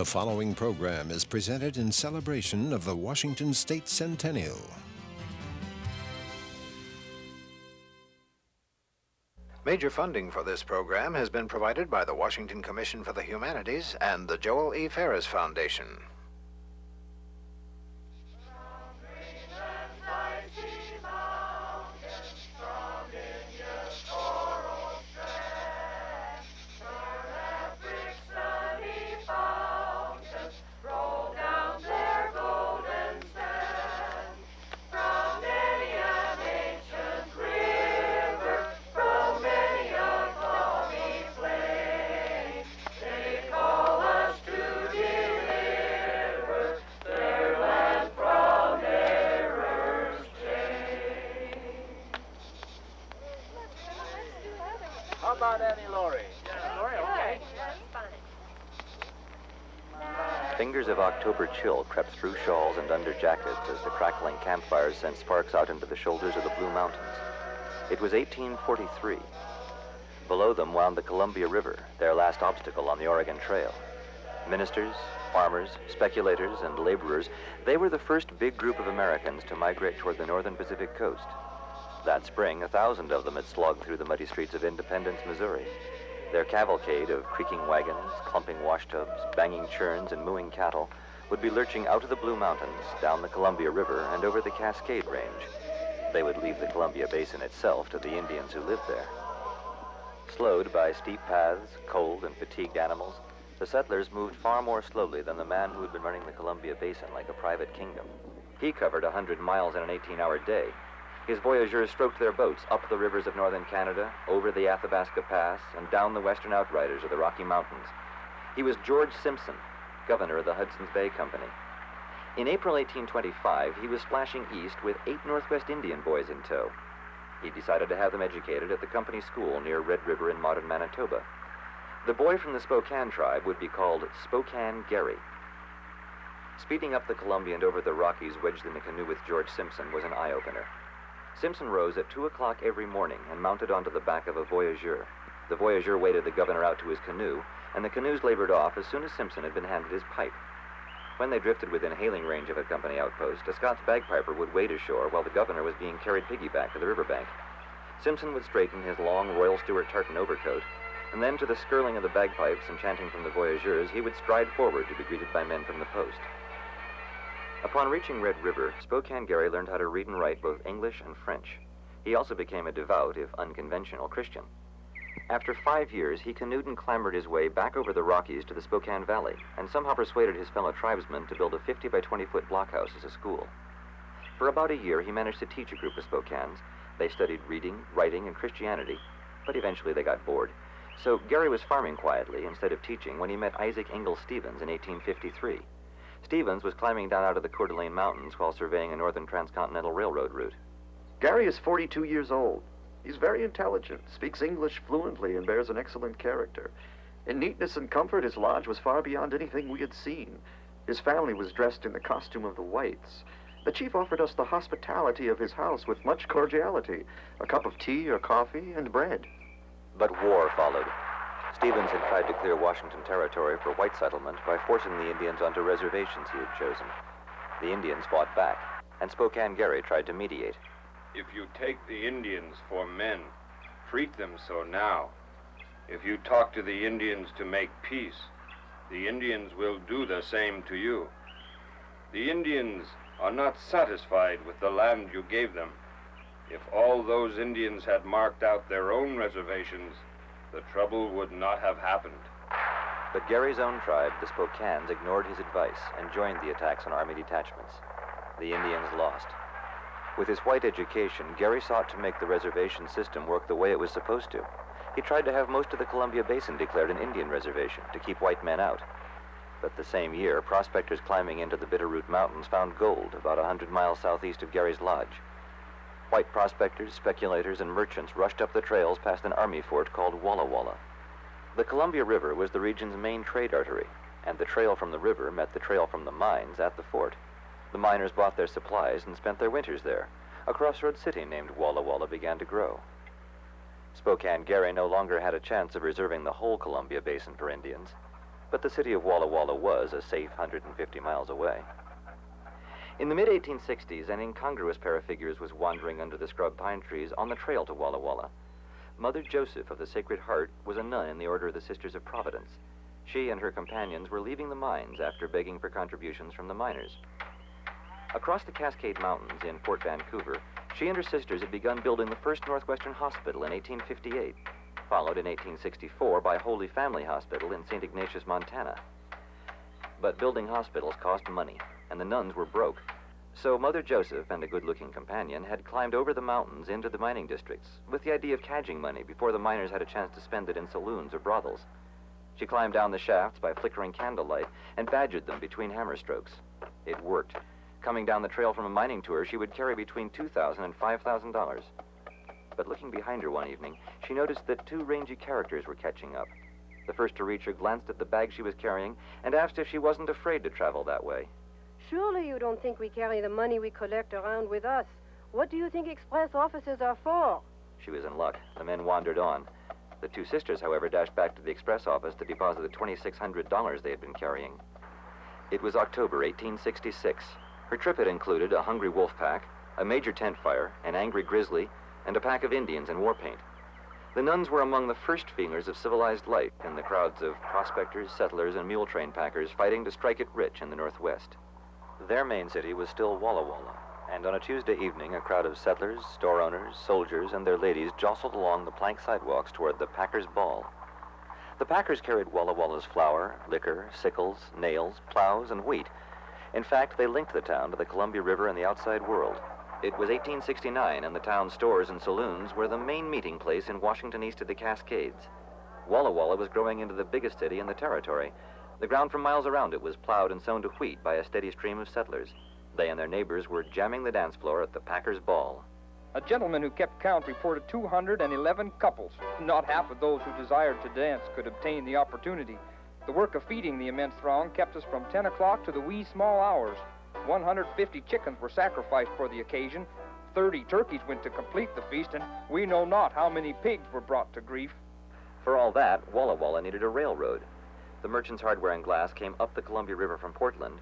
The following program is presented in celebration of the Washington State Centennial. Major funding for this program has been provided by the Washington Commission for the Humanities and the Joel E. Ferris Foundation. Fingers of October chill crept through shawls and under jackets as the crackling campfires sent sparks out into the shoulders of the Blue Mountains. It was 1843. Below them wound the Columbia River, their last obstacle on the Oregon Trail. Ministers, farmers, speculators, and laborers, they were the first big group of Americans to migrate toward the northern Pacific coast. That spring, 1,000 of them had slogged through the muddy streets of Independence, Missouri. Their cavalcade of creaking wagons, clumping washtubs, banging churns, and mooing cattle would be lurching out of the Blue Mountains, down the Columbia River, and over the Cascade Range. They would leave the Columbia Basin itself to the Indians who lived there. Slowed by steep paths, cold, and fatigued animals, the settlers moved far more slowly than the man who had been running the Columbia Basin like a private kingdom. He covered 100 miles in an 18-hour day. His voyageurs stroked their boats up the rivers of northern Canada, over the Athabasca Pass, and down the western outriders of the Rocky Mountains. He was George Simpson, governor of the Hudson's Bay Company. In April 1825, he was splashing east with 8 Northwest Indian boys in tow. He decided to have them educated at the company school near Red River in modern Manitoba. The boy from the Spokane tribe would be called Spokane Gary. Speeding up the Columbia and over the Rockies wedged in a canoe with George Simpson was an eye-opener. Simpson rose at 2 o'clock every morning and mounted onto the back of a voyageur. The voyageur waded the governor out to his canoe, and the canoes labored off as soon as Simpson had been handed his pipe. When they drifted within hailing range of a company outpost, a Scots bagpiper would wade ashore while the governor was being carried piggyback to the riverbank. Simpson would straighten his long Royal Stewart tartan overcoat, and then to the skirling of the bagpipes and chanting from the voyageurs, he would stride forward to be greeted by men from the post. Upon reaching Red River, Spokane Gary learned how to read and write both English and French. He also became a devout, if unconventional, Christian. After 5 years, he canoed and clambered his way back over the Rockies to the Spokane Valley, and somehow persuaded his fellow tribesmen to build a 50 by 20-foot blockhouse as a school. For about a year, he managed to teach a group of Spokanes. They studied reading, writing, and Christianity, but eventually they got bored. So Gary was farming quietly instead of teaching when he met Isaac Ingalls Stevens in 1853. Stevens was climbing down out of the Coeur d'Alene Mountains while surveying a northern transcontinental railroad route. Gary is 42 years old. He's very intelligent, speaks English fluently, and bears an excellent character. In neatness and comfort, his lodge was far beyond anything we had seen. His family was dressed in the costume of the whites. The chief offered us the hospitality of his house with much cordiality, a cup of tea or coffee and bread. But war followed. Stevens had tried to clear Washington territory for white settlement by forcing the Indians onto reservations he had chosen. The Indians fought back, and Spokane Gary tried to mediate. If you take the Indians for men, treat them so now. If you talk to the Indians to make peace, the Indians will do the same to you. The Indians are not satisfied with the land you gave them. If all those Indians had marked out their own reservations, the trouble would not have happened. But Gary's own tribe, the Spokanes, ignored his advice and joined the attacks on army detachments. The Indians lost. With his white education, Gary sought to make the reservation system work the way it was supposed to. He tried to have most of the Columbia Basin declared an Indian reservation to keep white men out. But the same year, prospectors climbing into the Bitterroot Mountains found gold about 100 miles southeast of Gary's lodge. White prospectors, speculators, and merchants rushed up the trails past an army fort called Walla Walla. The Columbia River was the region's main trade artery, and the trail from the river met the trail from the mines at the fort. The miners bought their supplies and spent their winters there. A crossroads city named Walla Walla began to grow. Spokane Gary no longer had a chance of reserving the whole Columbia Basin for Indians. but the city of Walla Walla was a safe 150 miles away. In the mid-1860s, an incongruous pair of figures was wandering under the scrub pine trees on the trail to Walla Walla. Mother Joseph of the Sacred Heart was a nun in the Order of the Sisters of Providence. She and her companions were leaving the mines after begging for contributions from the miners. Across the Cascade Mountains in Fort Vancouver, she and her sisters had begun building the first Northwestern Hospital in 1858, followed in 1864 by Holy Family Hospital in St. Ignatius, Montana. But building hospitals cost money, and the nuns were broke. So Mother Joseph and a good-looking companion had climbed over the mountains into the mining districts with the idea of cadging money before the miners had a chance to spend it in saloons or brothels. She climbed down the shafts by flickering candlelight and badgered them between hammer strokes. It worked. Coming down the trail from a mining tour, she would carry between $2,000 and $5,000. But looking behind her one evening, she noticed that two rangy characters were catching up. The first to reach her glanced at the bag she was carrying and asked if she wasn't afraid to travel that way. Surely you don't think we carry the money we collect around with us. What do you think express offices are for? She was in luck. The men wandered on. The two sisters, however, dashed back to the express office to deposit the $2,600 they had been carrying. It was October 1866. Her trip had included a hungry wolf pack, a major tent fire, an angry grizzly, and a pack of Indians in war paint. The nuns were among the first feelers of civilized life in the crowds of prospectors, settlers, and mule train packers fighting to strike it rich in the Northwest. Their main city was still Walla Walla, and on a Tuesday evening, a crowd of settlers, store owners, soldiers, and their ladies jostled along the plank sidewalks toward the Packers' Ball. The Packers carried Walla Walla's flour, liquor, sickles, nails, plows, and wheat. In fact, they linked the town to the Columbia River and the outside world. It was 1869, and the town's stores and saloons were the main meeting place in Washington east of the Cascades. Walla Walla was growing into the biggest city in the territory. The ground for miles around it was plowed and sown to wheat by a steady stream of settlers. They and their neighbors were jamming the dance floor at the Packers' Ball. A gentleman who kept count reported 211 couples. Not half of those who desired to dance could obtain the opportunity. The work of feeding the immense throng kept us from 10 o'clock to the wee small hours. 150 chickens were sacrificed for the occasion. 30 turkeys went to complete the feast, and we know not how many pigs were brought to grief. For all that, Walla Walla needed a railroad. The merchants' hardware and glass came up the Columbia River from Portland,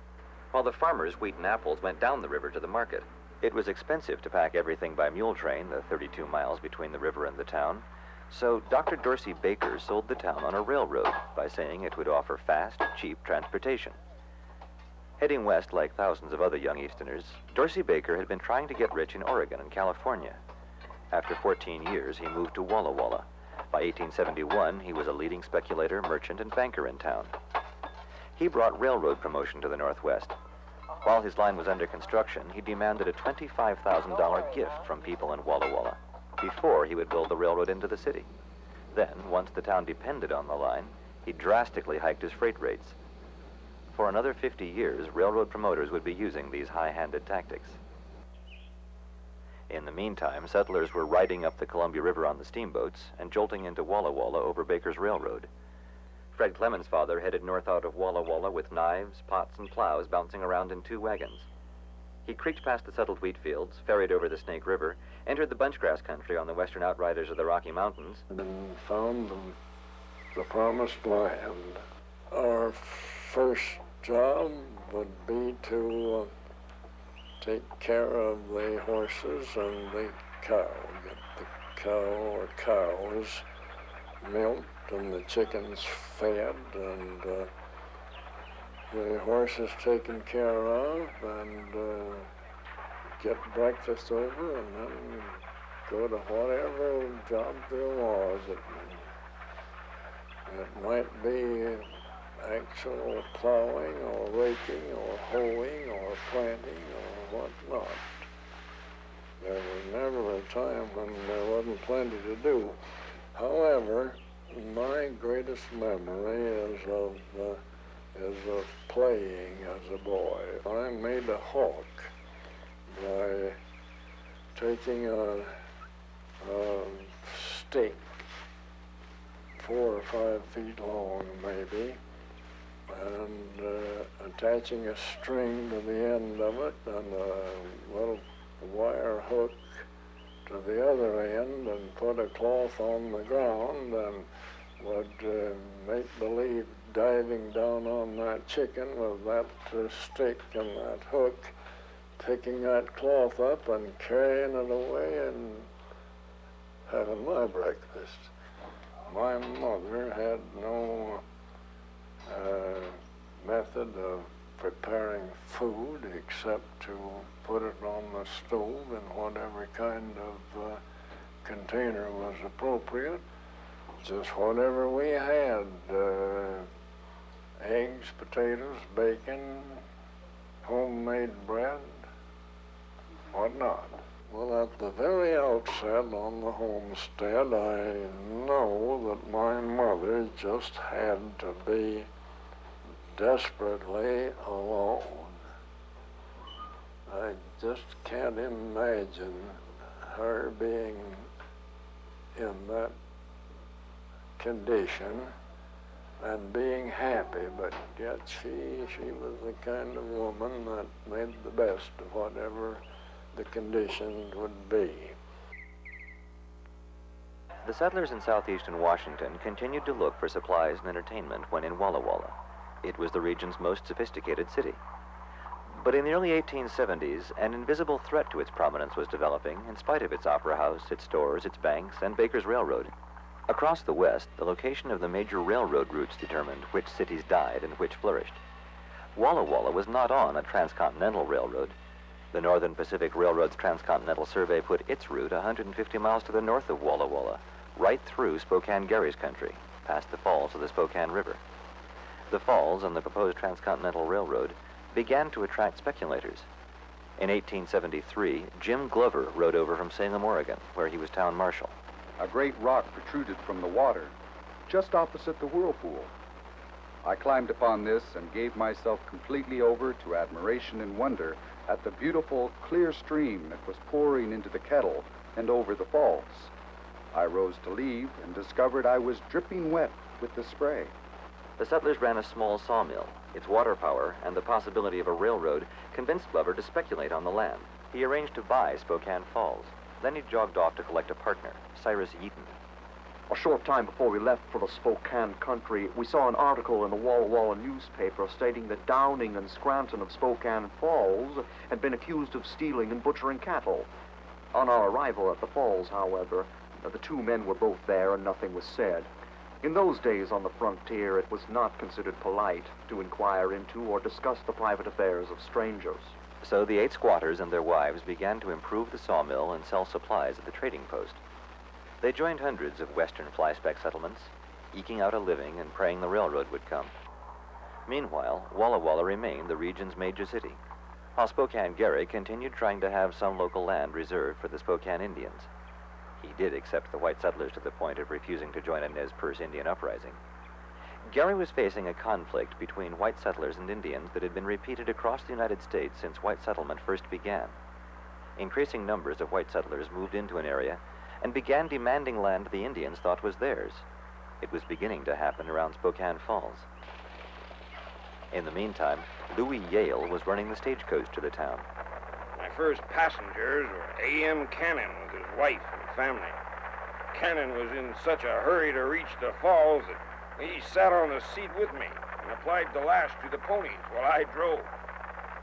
while the farmers' wheat and apples went down the river to the market. It was expensive to pack everything by mule train, the 32 miles between the river and the town, so Dr. Dorsey Baker sold the town on a railroad by saying it would offer fast, cheap transportation. Heading west like thousands of other young Easterners, Dorsey Baker had been trying to get rich in Oregon and California. After 14 years, he moved to Walla Walla. By 1871, he was a leading speculator, merchant, and banker in town. He brought railroad promotion to the Northwest. While his line was under construction, he demanded a $25,000 gift from people in Walla Walla before he would build the railroad into the city. Then, once the town depended on the line, he drastically hiked his freight rates. For another 50 years, railroad promoters would be using these high-handed tactics. In the meantime, settlers were riding up the Columbia River on the steamboats and jolting into Walla Walla over Baker's Railroad. Fred Clemens' father headed north out of Walla Walla with knives, pots, and plows bouncing around in 2 wagons. He creaked past the settled wheat fields, ferried over the Snake River, entered the bunchgrass country on the western outriders of the Rocky Mountains, and found the promised land. Our first job would be to take care of the horses and the cow, get the cow or cows milked and the chickens fed and the horses taken care of and get breakfast over and then go to whatever job there was. It might be actual plowing or raking or hoeing or planting or whatnot. There was never a time when there wasn't plenty to do. However, my greatest memory is of playing as a boy. I made a hawk by taking a stake 4 or 5 feet long maybe, and attaching a string to the end of it and a little wire hook to the other end and put a cloth on the ground and would make believe diving down on that chicken with that stick and that hook, picking that cloth up and carrying it away and having my breakfast. My mother had no method of preparing food except to put it on the stove in whatever kind of container was appropriate. Just whatever we had, eggs, potatoes, bacon, homemade bread, whatnot. Well, at the very outset on the homestead, I know that my mother just had to be desperately alone. I just can't imagine her being in that condition and being happy, but yet she was the kind of woman that made the best of whatever the conditions would be. The settlers in southeastern Washington continued to look for supplies and entertainment when in Walla Walla. It was the region's most sophisticated city. But in the early 1870s, an invisible threat to its prominence was developing in spite of its opera house, its stores, its banks, and Baker's Railroad. Across the West, the location of the major railroad routes determined which cities died and which flourished. Walla Walla was not on a transcontinental railroad. The Northern Pacific Railroad's Transcontinental Survey put its route 150 miles to the north of Walla Walla, right through Spokane Gary's country, past the falls of the Spokane River. The falls and the proposed Transcontinental Railroad began to attract speculators. In 1873, Jim Glover rode over from Salem, Oregon, where he was town marshal. A great rock protruded from the water, just opposite the whirlpool. I climbed upon this and gave myself completely over to admiration and wonder at the beautiful, clear stream that was pouring into the kettle and over the falls. I rose to leave and discovered I was dripping wet with the spray. The settlers ran a small sawmill. Its water power and the possibility of a railroad convinced Glover to speculate on the land. He arranged to buy Spokane Falls. Then he jogged off to collect a partner, Cyrus Yeaton. A short time before we left for the Spokane country, we saw an article in the Walla Walla newspaper stating that Downing and Scranton of Spokane Falls had been accused of stealing and butchering cattle. On our arrival at the falls, however, the two men were both there and nothing was said. In those days on the frontier, it was not considered polite to inquire into or discuss the private affairs of strangers. So the 8 squatters and their wives began to improve the sawmill and sell supplies at the trading post. They joined hundreds of western fly-speck settlements, eking out a living and praying the railroad would come. Meanwhile, Walla Walla remained the region's major city, while Spokane Gary continued trying to have some local land reserved for the Spokane Indians. He did accept the white settlers to the point of refusing to join a Nez Perce Indian uprising. Gary was facing a conflict between white settlers and Indians that had been repeated across the United States since white settlement first began. Increasing numbers of white settlers moved into an area and began demanding land the Indians thought was theirs. It was beginning to happen around Spokane Falls. In the meantime, Louis Yale was running the stagecoach to the town. My first passengers were A.M. Cannon with his wife and family. Cannon was in such a hurry to reach the falls that he sat on the seat with me and applied the lash to the ponies while I drove.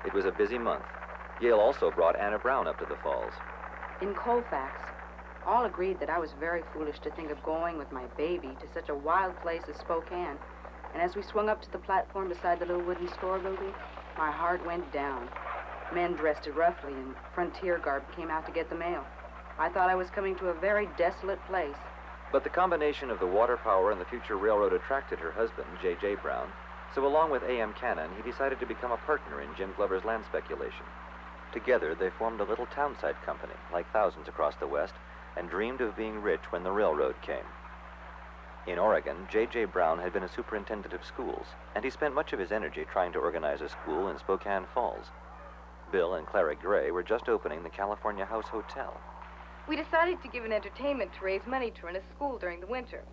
It was a busy month. Yale also brought Anna Brown up to the falls. In Colfax, all agreed that I was very foolish to think of going with my baby to such a wild place as Spokane. And as we swung up to the platform beside the little wooden store building, my heart went down. Men dressed roughly in frontier garb came out to get the mail. I thought I was coming to a very desolate place. But the combination of the water power and the future railroad attracted her husband, J.J. Brown, so along with A.M. Cannon, he decided to become a partner in Jim Glover's land speculation. Together, they formed a little townside company, like thousands across the West, and dreamed of being rich when the railroad came. In Oregon, J.J. Brown had been a superintendent of schools, and he spent much of his energy trying to organize a school in Spokane Falls. Bill and Clara Gray were just opening the California House Hotel. We decided to give an entertainment to raise money to run a school during the winter.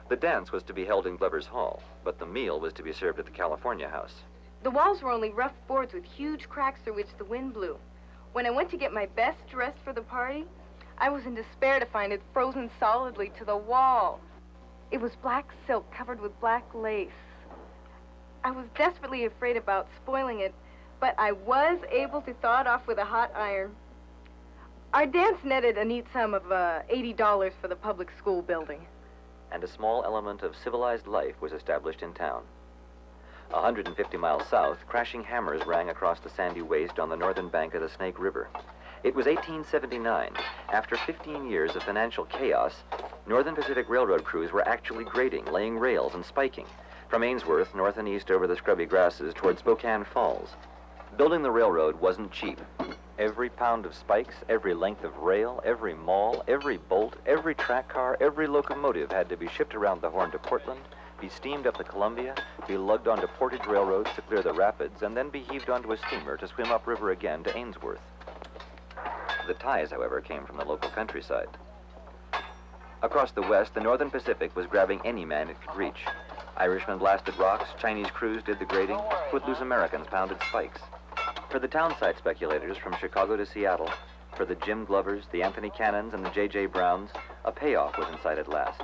The dance was to be held in Glover's Hall, but the meal was to be served at the California House. The walls were only rough boards with huge cracks through which the wind blew. When I went to get my best dress for the party, I was in despair to find it frozen solidly to the wall. It was black silk covered with black lace. I was desperately afraid about spoiling it, but I was able to thaw it off with a hot iron. Our dance netted a neat sum of $80 for the public school building. And a small element of civilized life was established in town. 150 miles south, crashing hammers rang across the sandy waste on the northern bank of the Snake River. It was 1879. After 15 years of financial chaos, Northern Pacific Railroad crews were actually grading, laying rails, and spiking from Ainsworth, north and east over the scrubby grasses, toward Spokane Falls. Building the railroad wasn't cheap. Every pound of spikes, every length of rail, every maul, every bolt, every track car, every locomotive had to be shipped around the Horn to Portland, be steamed up the Columbia, be lugged onto portage railroads to clear the rapids, and then be heaved onto a steamer to swim upriver again to Ainsworth. The ties, however, came from the local countryside. Across the west, the Northern Pacific was grabbing any man it could reach. Irishmen blasted rocks, Chinese crews did the grading, footloose Americans pounded spikes. For the townsite speculators from Chicago to Seattle, for the Jim Glovers, the Anthony Cannons, and the J.J. Browns, a payoff was in sight at last.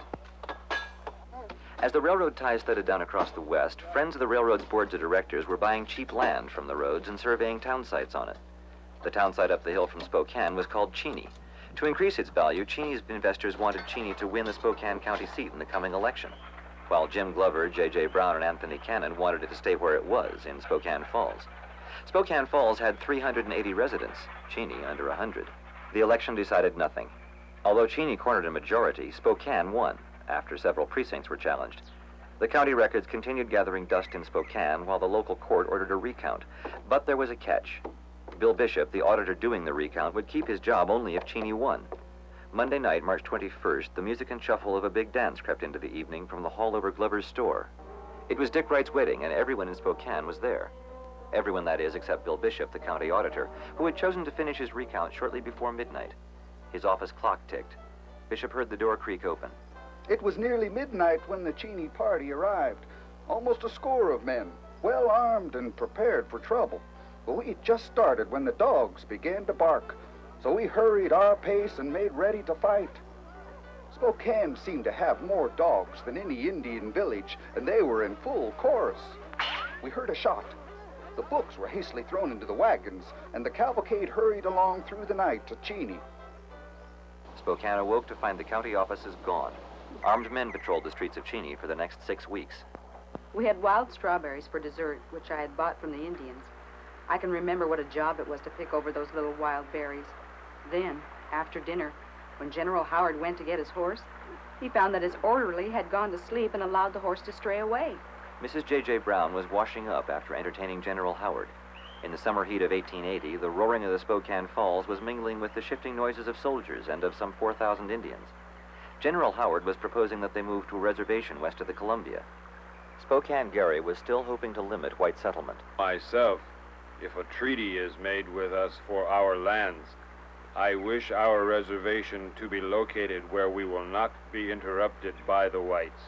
As the railroad ties thudded down across the west, friends of the railroad's boards of directors were buying cheap land from the roads and surveying town sites on it. The town site up the hill from Spokane was called Cheney. To increase its value, Cheney's investors wanted Cheney to win the Spokane County seat in the coming election, while Jim Glover, J.J. Brown, and Anthony Cannon wanted it to stay where it was, in Spokane Falls. Spokane Falls had 380 residents, Cheney under 100. The election decided nothing. Although Cheney cornered a majority, Spokane won, after several precincts were challenged. The county records continued gathering dust in Spokane while the local court ordered a recount. But there was a catch. Bill Bishop, the auditor doing the recount, would keep his job only if Cheney won. Monday night, March 21st, the music and shuffle of a big dance crept into the evening from the hall over Glover's store. It was Dick Wright's wedding, and everyone in Spokane was there. Everyone, that is, except Bill Bishop, the county auditor, who had chosen to finish his recount shortly before midnight. His office clock ticked. Bishop heard the door creak open. It was nearly midnight when the Cheney party arrived. Almost a score of men, well armed and prepared for trouble. But we had just started when the dogs began to bark, so we hurried our pace and made ready to fight. Spokane seemed to have more dogs than any Indian village, and they were in full chorus. We heard a shot. The books were hastily thrown into the wagons, and the cavalcade hurried along through the night to Cheney. Spokane awoke to find the county offices gone. Armed men patrolled the streets of Cheney for the next 6 weeks. We had wild strawberries for dessert, which I had bought from the Indians. I can remember what a job it was to pick over those little wild berries. Then, after dinner, when General Howard went to get his horse, he found that his orderly had gone to sleep and allowed the horse to stray away. Mrs. J.J. Brown was washing up after entertaining General Howard. In the summer heat of 1880, the roaring of the Spokane Falls was mingling with the shifting noises of soldiers and of some 4,000 Indians. General Howard was proposing that they move to a reservation west of the Columbia. Spokane Gary was still hoping to limit white settlement. Myself, if a treaty is made with us for our lands, I wish our reservation to be located where we will not be interrupted by the whites,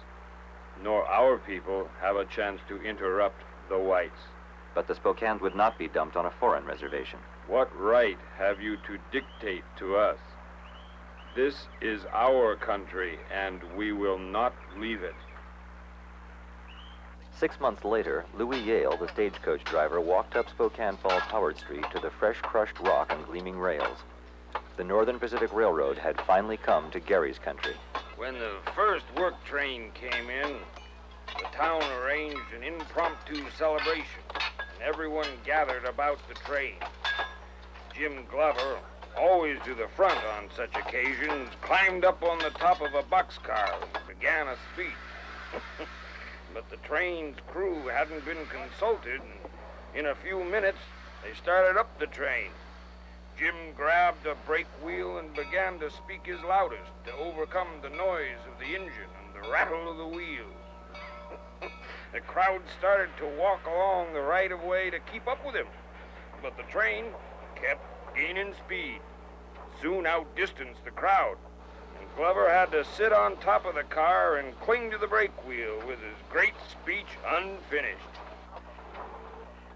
nor our people have a chance to interrupt the whites. But the Spokanes would not be dumped on a foreign reservation. What right have you to dictate to us? This is our country, and we will not leave it. 6 months later, Louis Yale, the stagecoach driver, walked up Spokane Falls Howard Street to the fresh crushed rock and gleaming rails. The Northern Pacific Railroad had finally come to Gary's country. When the first work train came in, the town arranged an impromptu celebration, and everyone gathered about the train. Jim Glover, always to the front on such occasions, climbed up on the top of a boxcar and began a speech. But the train's crew hadn't been consulted, and in a few minutes, they started up the train. Jim grabbed a brake wheel and began to speak his loudest to overcome the noise of the engine and the rattle of the wheels. The crowd started to walk along the right-of-way to keep up with him, but the train kept gaining speed, soon outdistanced the crowd, and Glover had to sit on top of the car and cling to the brake wheel with his great speech unfinished.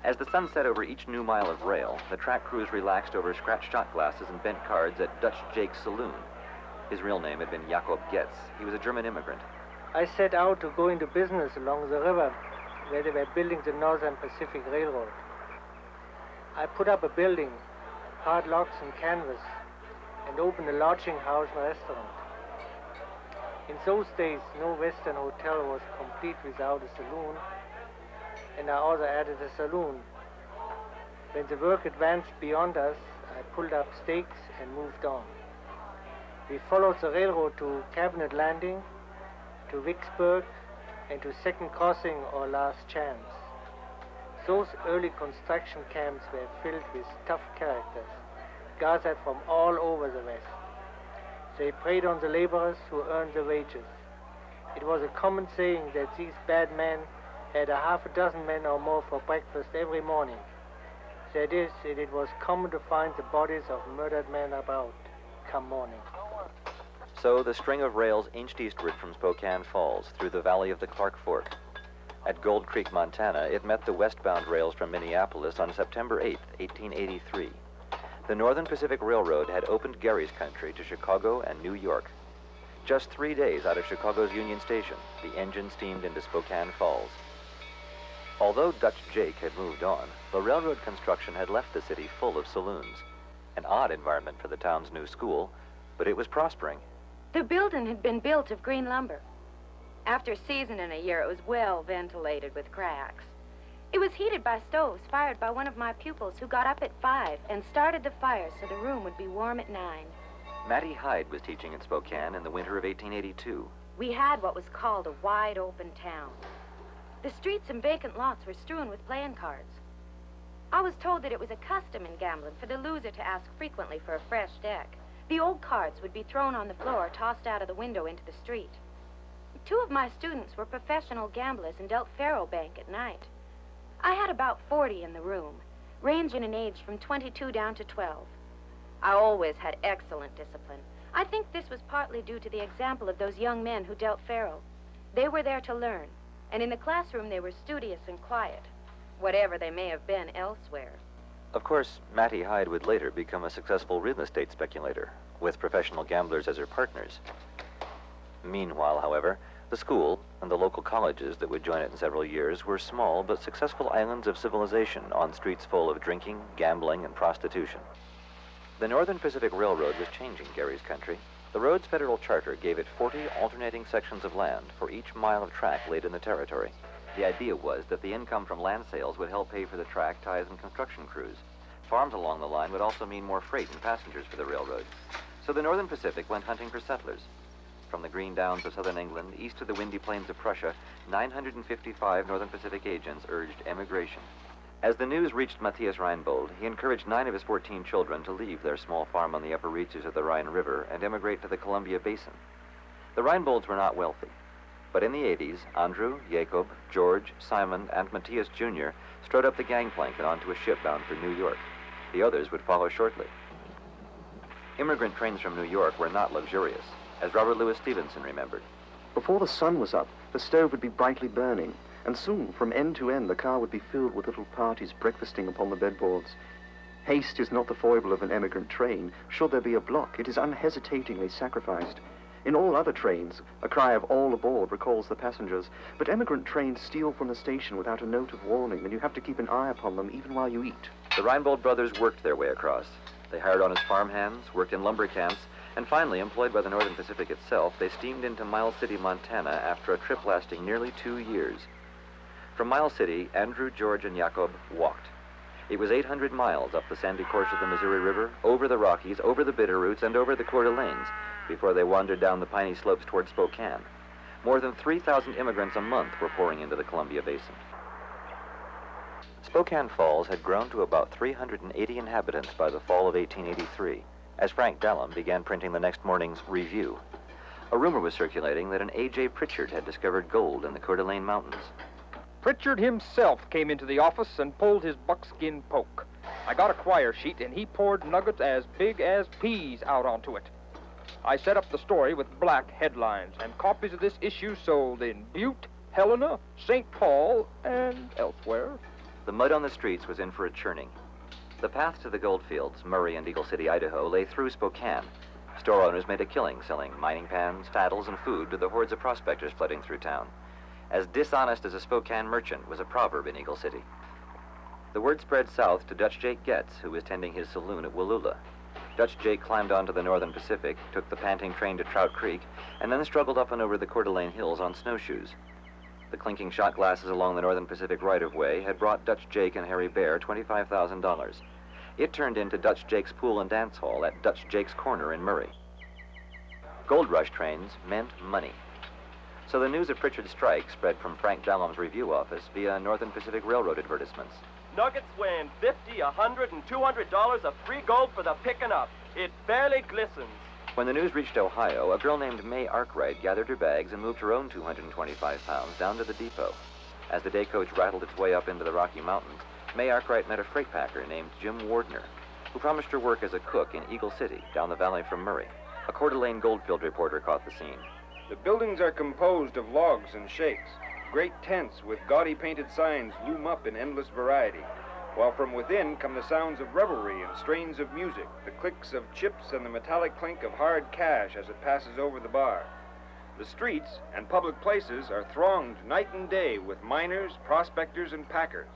As the sun set over each new mile of rail, the track crews relaxed over scratched shot glasses and bent cards at Dutch Jake's saloon. His real name had been Jakob Getz. He was a German immigrant. I set out to go into business along the river where they were building the Northern Pacific Railroad. I put up a building, hard locks and canvas, and opened a lodging house and restaurant. In those days, no Western hotel was complete without a saloon, and I also added a saloon. When the work advanced beyond us, I pulled up stakes and moved on. We followed the railroad to Cabinet Landing, to Vicksburg, and to Second Crossing or Last Chance. Those early construction camps were filled with tough characters, gathered from all over the West. They preyed on the laborers who earned the wages. It was a common saying that these bad men had a half a dozen men or more for breakfast every morning. That is, it was common to find the bodies of murdered men about come morning. So the string of rails inched eastward from Spokane Falls through the valley of the Clark Fork. At Gold Creek, Montana, it met the westbound rails from Minneapolis on September 8, 1883. The Northern Pacific Railroad had opened Gary's country to Chicago and New York. Just 3 days out of Chicago's Union Station, the engine steamed into Spokane Falls. Although Dutch Jake had moved on, the railroad construction had left the city full of saloons. An odd environment for the town's new school, but it was prospering. The building had been built of green lumber. After a season and a year, it was well ventilated with cracks. It was heated by stoves fired by one of my pupils who got up at 5 and started the fire so the room would be warm at 9. Mattie Hyde was teaching in Spokane in the winter of 1882. We had what was called a wide-open town. The streets and vacant lots were strewn with playing cards. I was told that it was a custom in gambling for the loser to ask frequently for a fresh deck. The old cards would be thrown on the floor, tossed out of the window into the street. 2 of my students were professional gamblers and dealt faro bank at night. I had about 40 in the room, ranging in age from 22 down to 12. I always had excellent discipline. I think this was partly due to the example of those young men who dealt faro. They were there to learn, and in the classroom they were studious and quiet, whatever they may have been elsewhere. Of course, Mattie Hyde would later become a successful real estate speculator, with professional gamblers as her partners. Meanwhile, however, the school and the local colleges that would join it in several years were small but successful islands of civilization on streets full of drinking, gambling, and prostitution. The Northern Pacific Railroad was changing Gary's country. The road's federal charter gave it 40 alternating sections of land for each mile of track laid in the territory. The idea was that the income from land sales would help pay for the track, ties, and construction crews. Farms along the line would also mean more freight and passengers for the railroad. So the Northern Pacific went hunting for settlers. From the green downs of southern England east to the windy plains of Prussia, 955 Northern Pacific agents urged emigration. As the news reached Matthias Reinbold, he encouraged 9 of his 14 children to leave their small farm on the upper reaches of the Rhine River and emigrate to the Columbia Basin. The Reinbolds were not wealthy, but in the 80s, Andrew, Jacob, George, Simon, and Matthias Jr. strode up the gangplank and onto a ship bound for New York. The others would follow shortly. Immigrant trains from New York were not luxurious, as Robert Louis Stevenson remembered. Before the sun was up, the stove would be brightly burning, and soon, from end to end, the car would be filled with little parties breakfasting upon the bedboards. Haste is not the foible of an emigrant train. Should there be a block, it is unhesitatingly sacrificed. In all other trains, a cry of all aboard recalls the passengers, but emigrant trains steal from the station without a note of warning, and you have to keep an eye upon them even while you eat. The Reinbold brothers worked their way across. They hired honest farmhands, worked in lumber camps, and finally, employed by the Northern Pacific itself, they steamed into Miles City, Montana after a trip lasting nearly 2 years. From Miles City, Andrew, George, and Jacob walked. It was 800 miles up the sandy course of the Missouri River, over the Rockies, over the Bitterroots, and over the Coeur d'Alenes, before they wandered down the piney slopes toward Spokane. More than 3,000 immigrants a month were pouring into the Columbia Basin. Spokane Falls had grown to about 380 inhabitants by the fall of 1883, as Frank Dallum began printing the next morning's Review. A rumor was circulating that an A.J. Pritchard had discovered gold in the Coeur d'Alene Mountains. Pritchard himself came into the office and pulled his buckskin poke. I got a quire sheet, and he poured nuggets as big as peas out onto it. I set up the story with black headlines, and copies of this issue sold in Butte, Helena, St. Paul, and elsewhere. The mud on the streets was in for a churning. The path to the goldfields, Murray and Eagle City, Idaho, lay through Spokane. Store owners made a killing selling mining pans, saddles, and food to the hordes of prospectors flooding through town. As dishonest as a Spokane merchant was a proverb in Eagle City. The word spread south to Dutch Jake Getz, who was tending his saloon at Wallula. Dutch Jake climbed onto the Northern Pacific, took the panting train to Trout Creek, and then struggled up and over the Coeur d'Alene Hills on snowshoes. The clinking shot glasses along the Northern Pacific right-of-way had brought Dutch Jake and Harry Bear $25,000. It turned into Dutch Jake's Pool and Dance Hall at Dutch Jake's Corner in Murray. Gold rush trains meant money. So the news of Pritchard's strike spread from Frank Dallum's review office via Northern Pacific Railroad advertisements. Nuggets weighing $50, $100, and $200 of free gold for the picking up. It barely glistens. When the news reached Ohio, a girl named May Arkwright gathered her bags and moved her own 225 pounds down to the depot. As the day coach rattled its way up into the Rocky Mountains, May Arkwright met a freight packer named Jim Wardner, who promised her work as a cook in Eagle City, down the valley from Murray. A Coeur d'Alene Goldfield reporter caught the scene. The buildings are composed of logs and shakes. Great tents with gaudy painted signs loom up in endless variety, while from within come the sounds of revelry and strains of music, the clicks of chips and the metallic clink of hard cash as it passes over the bar. The streets and public places are thronged night and day with miners, prospectors, and packers.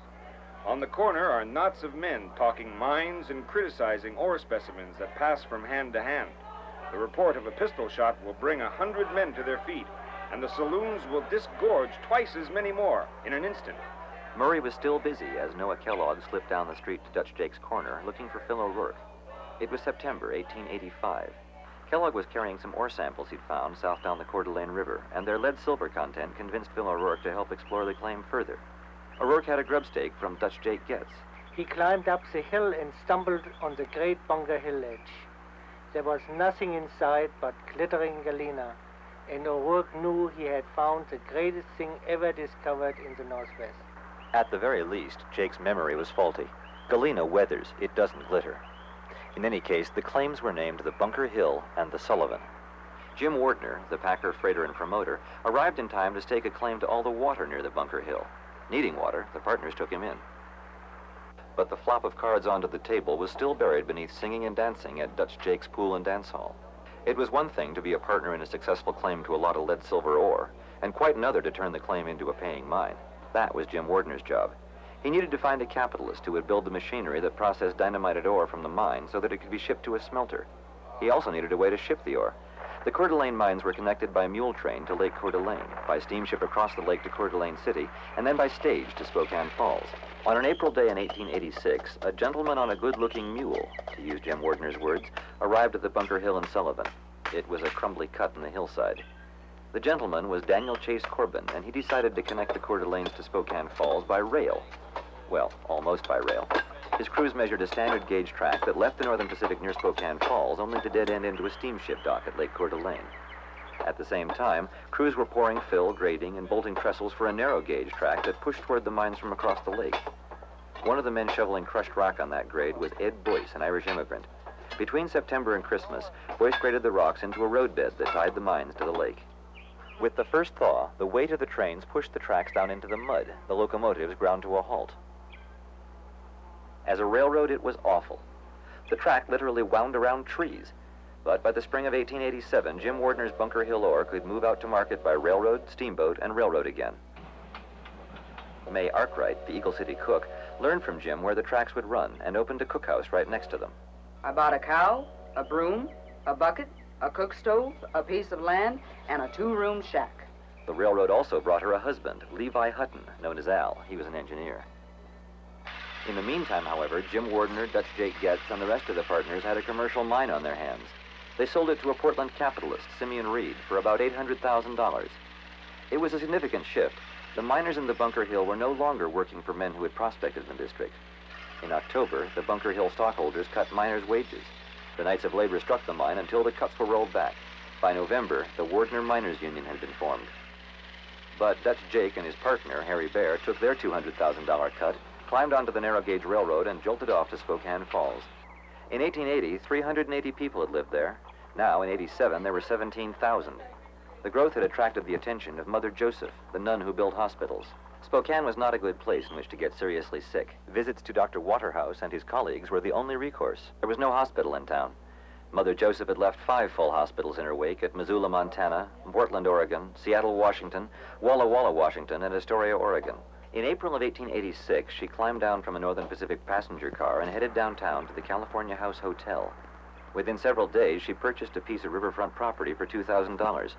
On the corner are knots of men talking mines and criticizing ore specimens that pass from hand to hand. The report of a pistol shot will bring 100 men to their feet, and the saloons will disgorge twice as many more in an instant. Murray was still busy as Noah Kellogg slipped down the street to Dutch Jake's Corner looking for Phil O'Rourke. It was September 1885. Kellogg was carrying some ore samples he'd found south down the Coeur d'Alene River, and their lead-silver content convinced Phil O'Rourke to help explore the claim further. O'Rourke had a grub stake from Dutch Jake Getz. He climbed up the hill and stumbled on the great Bunker Hill edge. There was nothing inside but glittering galena, and O'Rourke knew he had found the greatest thing ever discovered in the Northwest. At the very least, Jake's memory was faulty. Galena weathers, it doesn't glitter. In any case, the claims were named the Bunker Hill and the Sullivan. Jim Wardner, the packer, freighter, and promoter, arrived in time to stake a claim to all the water near the Bunker Hill. Needing water, the partners took him in. But the flop of cards onto the table was still buried beneath singing and dancing at Dutch Jake's Pool and Dance Hall. It was one thing to be a partner in a successful claim to a lot of lead-silver ore, and quite another to turn the claim into a paying mine. That was Jim Wardner's job. He needed to find a capitalist who would build the machinery that processed dynamited ore from the mine so that it could be shipped to a smelter. He also needed a way to ship the ore. The Coeur d'Alene mines were connected by mule train to Lake Coeur d'Alene, by steamship across the lake to Coeur d'Alene City, and then by stage to Spokane Falls. On an April day in 1886, a gentleman on a good-looking mule, to use Jim Wardner's words, arrived at the Bunker Hill and Sullivan. It was a crumbly cut in the hillside. The gentleman was Daniel Chase Corbin, and he decided to connect the Coeur d'Alenes to Spokane Falls by rail. Well, almost by rail. His crews measured a standard gauge track that left the Northern Pacific near Spokane Falls, only to dead end into a steamship dock at Lake Coeur d'Alene. At the same time, crews were pouring fill, grading, and bolting trestles for a narrow gauge track that pushed toward the mines from across the lake. One of the men shoveling crushed rock on that grade was Ed Boyce, an Irish immigrant. Between September and Christmas, Boyce graded the rocks into a roadbed that tied the mines to the lake. With the first thaw, the weight of the trains pushed the tracks down into the mud, the locomotives ground to a halt. As a railroad, it was awful. The track literally wound around trees. But by the spring of 1887, Jim Wardner's Bunker Hill ore could move out to market by railroad, steamboat, and railroad again. May Arkwright, the Eagle City cook, learned from Jim where the tracks would run and opened a cookhouse right next to them. I bought a cow, a broom, a bucket, a cook stove, a piece of land, and a two-room shack. The railroad also brought her a husband, Levi Hutton, known as Al. He was an engineer. In the meantime, however, Jim Wardner, Dutch Jake Getz, and the rest of the partners had a commercial mine on their hands. They sold it to a Portland capitalist, Simeon Reed, for about $800,000. It was a significant shift. The miners in the Bunker Hill were no longer working for men who had prospected in the district. In October, the Bunker Hill stockholders cut miners' wages. The Knights of Labor struck the mine until the cuts were rolled back. By November, the Wardner Miners Union had been formed. But Dutch Jake and his partner, Harry Bear, took their $200,000 cut, climbed onto the narrow-gauge railroad, and jolted off to Spokane Falls. In 1880, 380 people had lived there. Now, in 87, there were 17,000. The growth had attracted the attention of Mother Joseph, the nun who built hospitals. Spokane was not a good place in which to get seriously sick. Visits to Dr. Waterhouse and his colleagues were the only recourse. There was no hospital in town. Mother Joseph had left 5 full hospitals in her wake at Missoula, Montana, Portland, Oregon, Seattle, Washington, Walla Walla, Washington, and Astoria, Oregon. In April of 1886, she climbed down from a Northern Pacific passenger car and headed downtown to the California House Hotel. Within several days, she purchased a piece of riverfront property for $2,000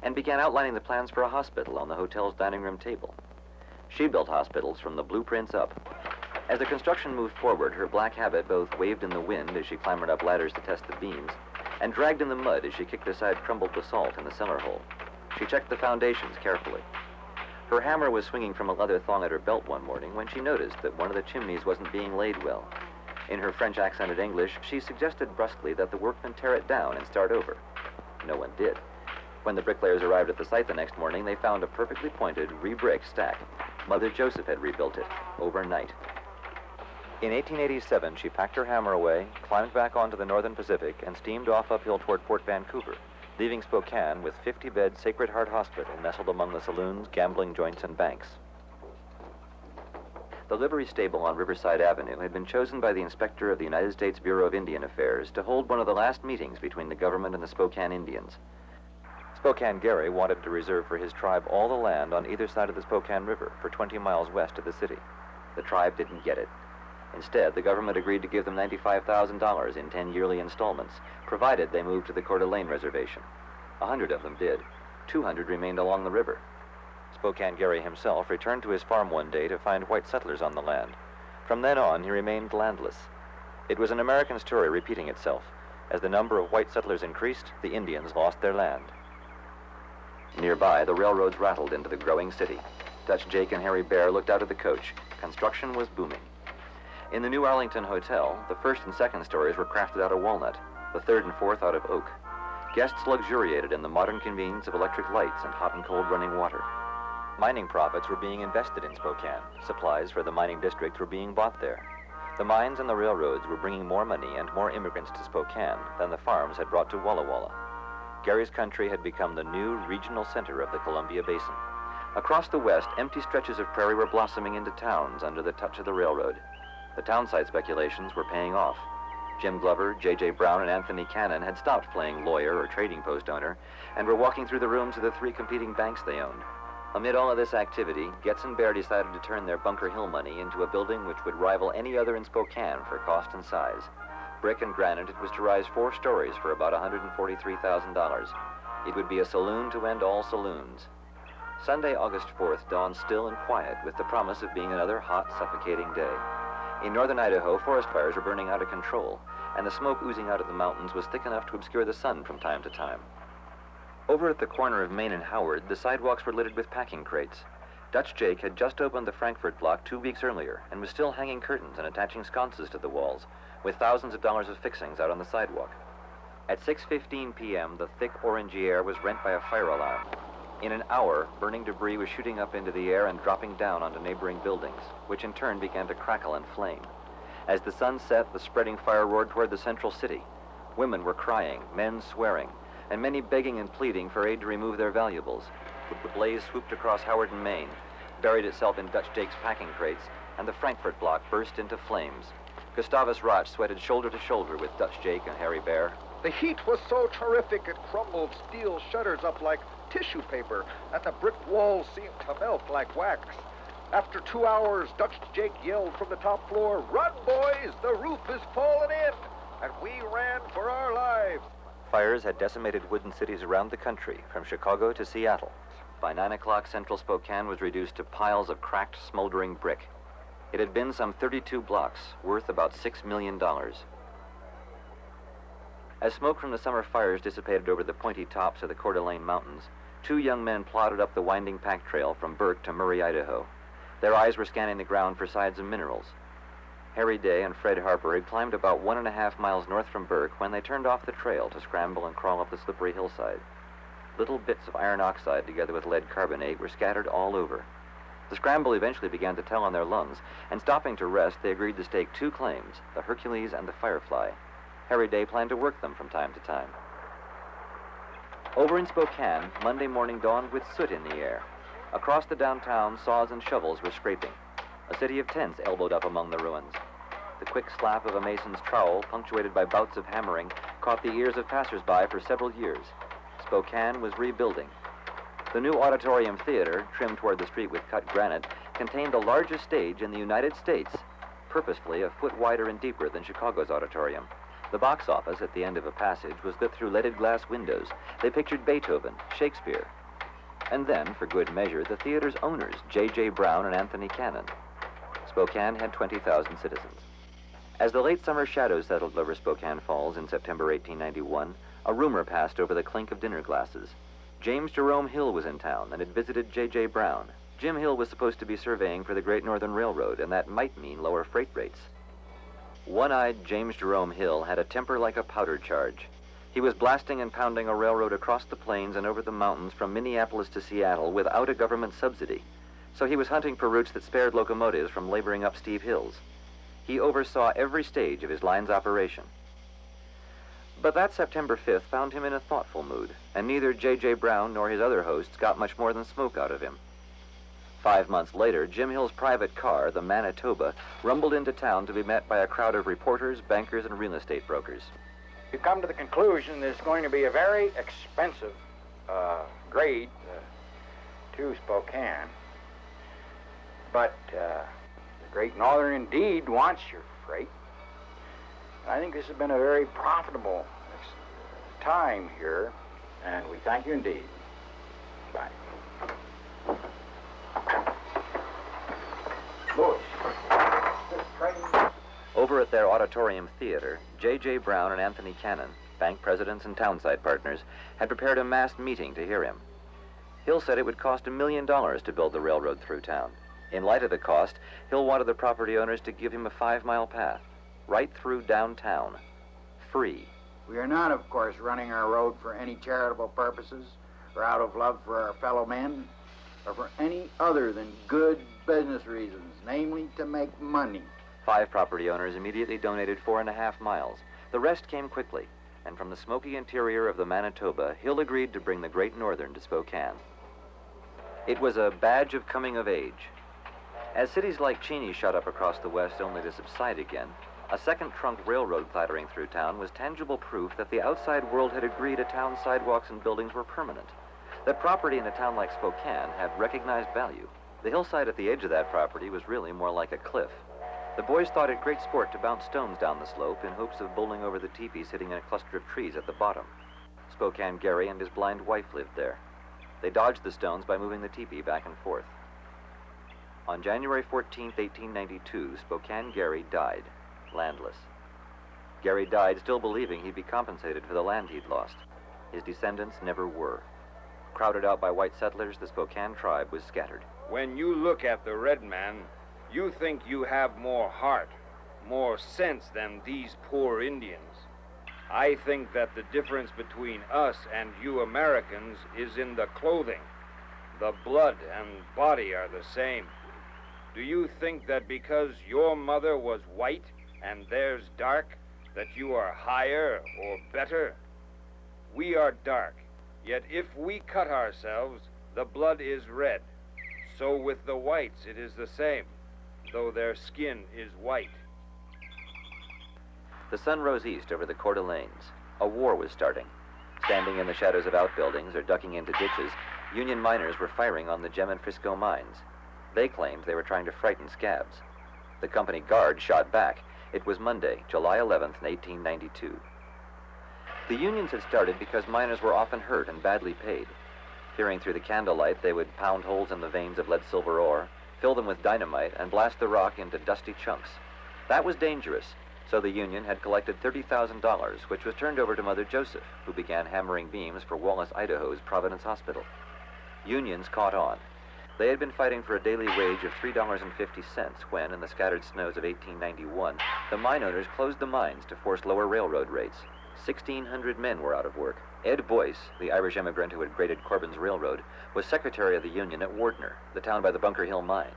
and began outlining the plans for a hospital on the hotel's dining room table. She built hospitals from the blueprints up. As the construction moved forward, her black habit both waved in the wind as she clambered up ladders to test the beams and dragged in the mud as she kicked aside crumbled basalt in the cellar hole. She checked the foundations carefully. Her hammer was swinging from a leather thong at her belt one morning when she noticed that one of the chimneys wasn't being laid well. In her French-accented English, she suggested brusquely that the workmen tear it down and start over. No one did. When the bricklayers arrived at the site the next morning, they found a perfectly pointed, re-bricked stack. Mother Joseph had rebuilt it overnight. In 1887, she packed her hammer away, climbed back onto the Northern Pacific, and steamed off uphill toward Fort Vancouver, leaving Spokane with 50-bed Sacred Heart Hospital nestled among the saloons, gambling joints, and banks. The livery stable on Riverside Avenue had been chosen by the inspector of the United States Bureau of Indian Affairs to hold one of the last meetings between the government and the Spokane Indians. Spokane Gary wanted to reserve for his tribe all the land on either side of the Spokane River for 20 miles west of the city. The tribe didn't get it. Instead, the government agreed to give them $95,000 in 10 yearly installments, provided they moved to the Coeur d'Alene Reservation. 100 of them did. 200 remained along the river. Spokane Gary himself returned to his farm one day to find white settlers on the land. From then on, he remained landless. It was an American story repeating itself. As the number of white settlers increased, the Indians lost their land. Nearby, the railroads rattled into the growing city. Dutch Jake and Harry Bear looked out of the coach. Construction was booming. In the New Arlington Hotel, the first and second stories were crafted out of walnut, the third and fourth out of oak. Guests luxuriated in the modern convenience of electric lights and hot and cold running water. Mining profits were being invested in Spokane. Supplies for the mining district were being bought there. The mines and the railroads were bringing more money and more immigrants to Spokane than the farms had brought to Walla Walla. Gary's country had become the new regional center of the Columbia Basin. Across the west, empty stretches of prairie were blossoming into towns under the touch of the railroad. The townsite speculations were paying off. Jim Glover, J.J. Brown, and Anthony Cannon had stopped playing lawyer or trading post owner and were walking through the rooms of the 3 competing banks they owned. Amid all of this activity, Getz and Bear decided to turn their Bunker Hill money into a building which would rival any other in Spokane for cost and size. Brick and granite, it was to rise 4 stories for about $143,000. It would be a saloon to end all saloons. Sunday, August 4th dawned still and quiet with the promise of being another hot, suffocating day. In northern Idaho, forest fires were burning out of control, and the smoke oozing out of the mountains was thick enough to obscure the sun from time to time. Over at the corner of Main and Howard, the sidewalks were littered with packing crates. Dutch Jake had just opened the Frankfurt block 2 weeks earlier and was still hanging curtains and attaching sconces to the walls, with thousands of dollars of fixings out on the sidewalk. At 6:15 p.m., the thick orangey air was rent by a fire alarm. In an hour, burning debris was shooting up into the air and dropping down onto neighboring buildings, which in turn began to crackle and flame. As the sun set, the spreading fire roared toward the central city. Women were crying, men swearing, and many begging and pleading for aid to remove their valuables. The blaze swooped across Howard and Main, buried itself in Dutch Jake's packing crates, and the Frankfurt block burst into flames. Gustavus Roch sweated shoulder to shoulder with Dutch Jake and Harry Bear. The heat was so terrific it crumbled steel shutters up like tissue paper, and the brick walls seemed to melt like wax. After 2 hours, Dutch Jake yelled from the top floor, "Run, boys! The roof is falling in!" And we ran for our lives. Fires had decimated wooden cities around the country, from Chicago to Seattle. By 9 o'clock, central Spokane was reduced to piles of cracked, smoldering brick. It had been some 32 blocks, worth about $6 million. As smoke from the summer fires dissipated over the pointy tops of the Coeur d'Alene Mountains, 2 young men plodded up the winding pack trail from Burke to Murray, Idaho. Their eyes were scanning the ground for signs of minerals. Harry Day and Fred Harper had climbed about 1.5 miles north from Burke when they turned off the trail to scramble and crawl up the slippery hillside. Little bits of iron oxide together with lead carbonate were scattered all over. The scramble eventually began to tell on their lungs, and stopping to rest, they agreed to stake 2 claims, the Hercules and the Firefly. Harry Day planned to work them from time to time. Over in Spokane, Monday morning dawned with soot in the air. Across the downtown, saws and shovels were scraping. A city of tents elbowed up among the ruins. The quick slap of a mason's trowel, punctuated by bouts of hammering, caught the ears of passersby for several years. Spokane was rebuilding. The new auditorium theater, trimmed toward the street with cut granite, contained the largest stage in the United States, purposefully a foot wider and deeper than Chicago's auditorium. The box office at the end of a passage was lit through leaded glass windows. They pictured Beethoven, Shakespeare. And then, for good measure, the theater's owners, J.J. Brown and Anthony Cannon. Spokane had 20,000 citizens. As the late summer shadows settled over Spokane Falls in September 1891, a rumor passed over the clink of dinner glasses. James Jerome Hill was in town and had visited J.J. Brown. Jim Hill was supposed to be surveying for the Great Northern Railroad, and that might mean lower freight rates. One-eyed James Jerome Hill had a temper like a powder charge. He was blasting and pounding a railroad across the plains and over the mountains from Minneapolis to Seattle without a government subsidy. So he was hunting for routes that spared locomotives from laboring up steep hills. He oversaw every stage of his line's operation. But that September 5th found him in a thoughtful mood, and neither J.J. Brown nor his other hosts got much more than smoke out of him. 5 months later, Jim Hill's private car, the Manitoba, rumbled into town to be met by a crowd of reporters, bankers, and real estate brokers. You come to the conclusion that it's going to be a very expensive grade to Spokane. But the Great Northern indeed wants your freight. And I think this has been a very profitable time here, and we thank you indeed. Bye. Louis, this train... Over at their auditorium theater, J.J. Brown and Anthony Cannon, bank presidents and townside partners, had prepared a mass meeting to hear him. Hill said it would cost $1 million to build the railroad through town. In light of the cost, Hill wanted the property owners to give him a 5-mile path, right through downtown, free. We are not, of course, running our road for any charitable purposes or out of love for our fellow men or for any other than good business reasons, namely to make money. 5 property owners immediately donated 4.5 miles. The rest came quickly, and from the smoky interior of the Manitoba, Hill agreed to bring the Great Northern to Spokane. It was a badge of coming of age. As cities like Cheney shot up across the west only to subside again, a second trunk railroad clattering through town was tangible proof that the outside world had agreed a town's sidewalks and buildings were permanent. That property in a town like Spokane had recognized value. The hillside at the edge of that property was really more like a cliff. The boys thought it great sport to bounce stones down the slope in hopes of bowling over the teepee sitting in a cluster of trees at the bottom. Spokane Gary and his blind wife lived there. They dodged the stones by moving the teepee back and forth. On January 14, 1892, Spokane Gary died, landless. Gary died still believing he'd be compensated for the land he'd lost. His descendants never were. Crowded out by white settlers, the Spokane tribe was scattered. When you look at the red man, you think you have more heart, more sense than these poor Indians. I think that the difference between us and you Americans is in the clothing. The blood and body are the same. Do you think that because your mother was white and theirs dark, that you are higher or better? We are dark, yet if we cut ourselves, the blood is red. So with the whites it is the same, though their skin is white. The sun rose east over the Coeur d'Alenes. A war was starting. Standing in the shadows of outbuildings or ducking into ditches, Union miners were firing on the Gem and Frisco mines. They claimed they were trying to frighten scabs. The company guard shot back. It was Monday, July 11th, 1892. The unions had started because miners were often hurt and badly paid. Peering through the candlelight, they would pound holes in the veins of lead-silver ore, fill them with dynamite, and blast the rock into dusty chunks. That was dangerous, so the union had collected $30,000, which was turned over to Mother Joseph, who began hammering beams for Wallace, Idaho's Providence Hospital. Unions caught on. They had been fighting for a daily wage of $3.50 when, in the scattered snows of 1891, the mine owners closed the mines to force lower railroad rates. 1,600 men were out of work. Ed Boyce, the Irish immigrant who had graded Corbin's railroad, was secretary of the union at Wardner, the town by the Bunker Hill mine.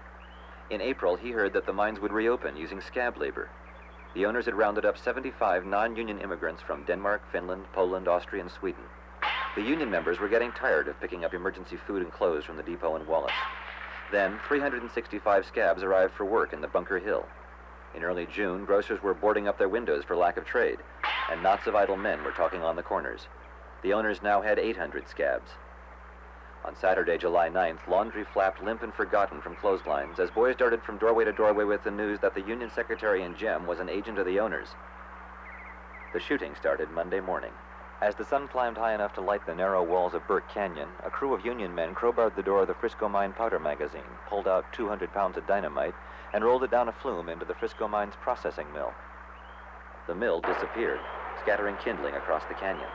In April, he heard that the mines would reopen using scab labor. The owners had rounded up 75 non-union immigrants from Denmark, Finland, Poland, Austria, and Sweden. The union members were getting tired of picking up emergency food and clothes from the depot in Wallace. Then, 365 scabs arrived for work in the Bunker Hill. In early June, grocers were boarding up their windows for lack of trade. and knots of idle men were talking on the corners. The owners now had 800 scabs. On Saturday, July 9th, laundry flapped limp and forgotten from clotheslines as boys darted from doorway to doorway with the news that the Union Secretary in Gem was an agent of the owners. The shooting started Monday morning. As the sun climbed high enough to light the narrow walls of Burke Canyon, a crew of Union men crowbarred the door of the Frisco Mine powder magazine, pulled out 200 pounds of dynamite, and rolled it down a flume into the Frisco Mine's processing mill. The mill disappeared, scattering kindling across the canyon.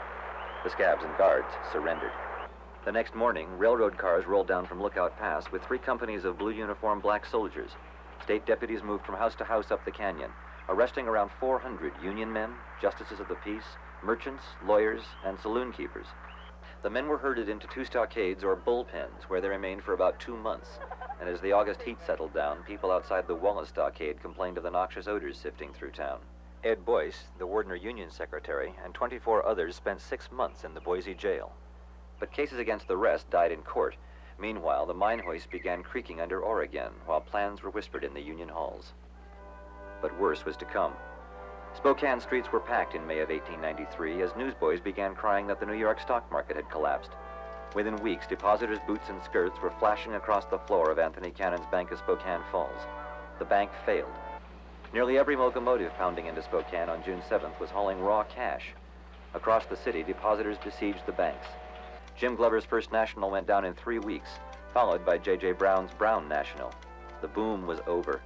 The scabs and guards surrendered. The next morning, railroad cars rolled down from Lookout Pass with 3 companies of blue-uniformed black soldiers. State deputies moved from house to house up the canyon, arresting around 400 Union men, justices of the peace, merchants, lawyers, and saloon keepers. The men were herded into 2 stockades or bullpens, where they remained for about 2 months. And as the August heat settled down, people outside the Wallace stockade complained of the noxious odors sifting through town. Ed Boyce, the Wardner Union Secretary, and 24 others spent 6 months in the Boise jail. But cases against the rest died in court. Meanwhile, the mine hoist began creaking under Oregon, while plans were whispered in the Union halls. But worse was to come. Spokane streets were packed in May of 1893 as newsboys began crying that the New York stock market had collapsed. Within weeks, depositors' boots and skirts were flashing across the floor of Anthony Cannon's Bank of Spokane Falls. The bank failed. Nearly every locomotive pounding into Spokane on June 7th was hauling raw cash. Across the city, depositors besieged the banks. Jim Glover's First National went down in 3 weeks, followed by J.J. Brown's Brown National. The boom was over.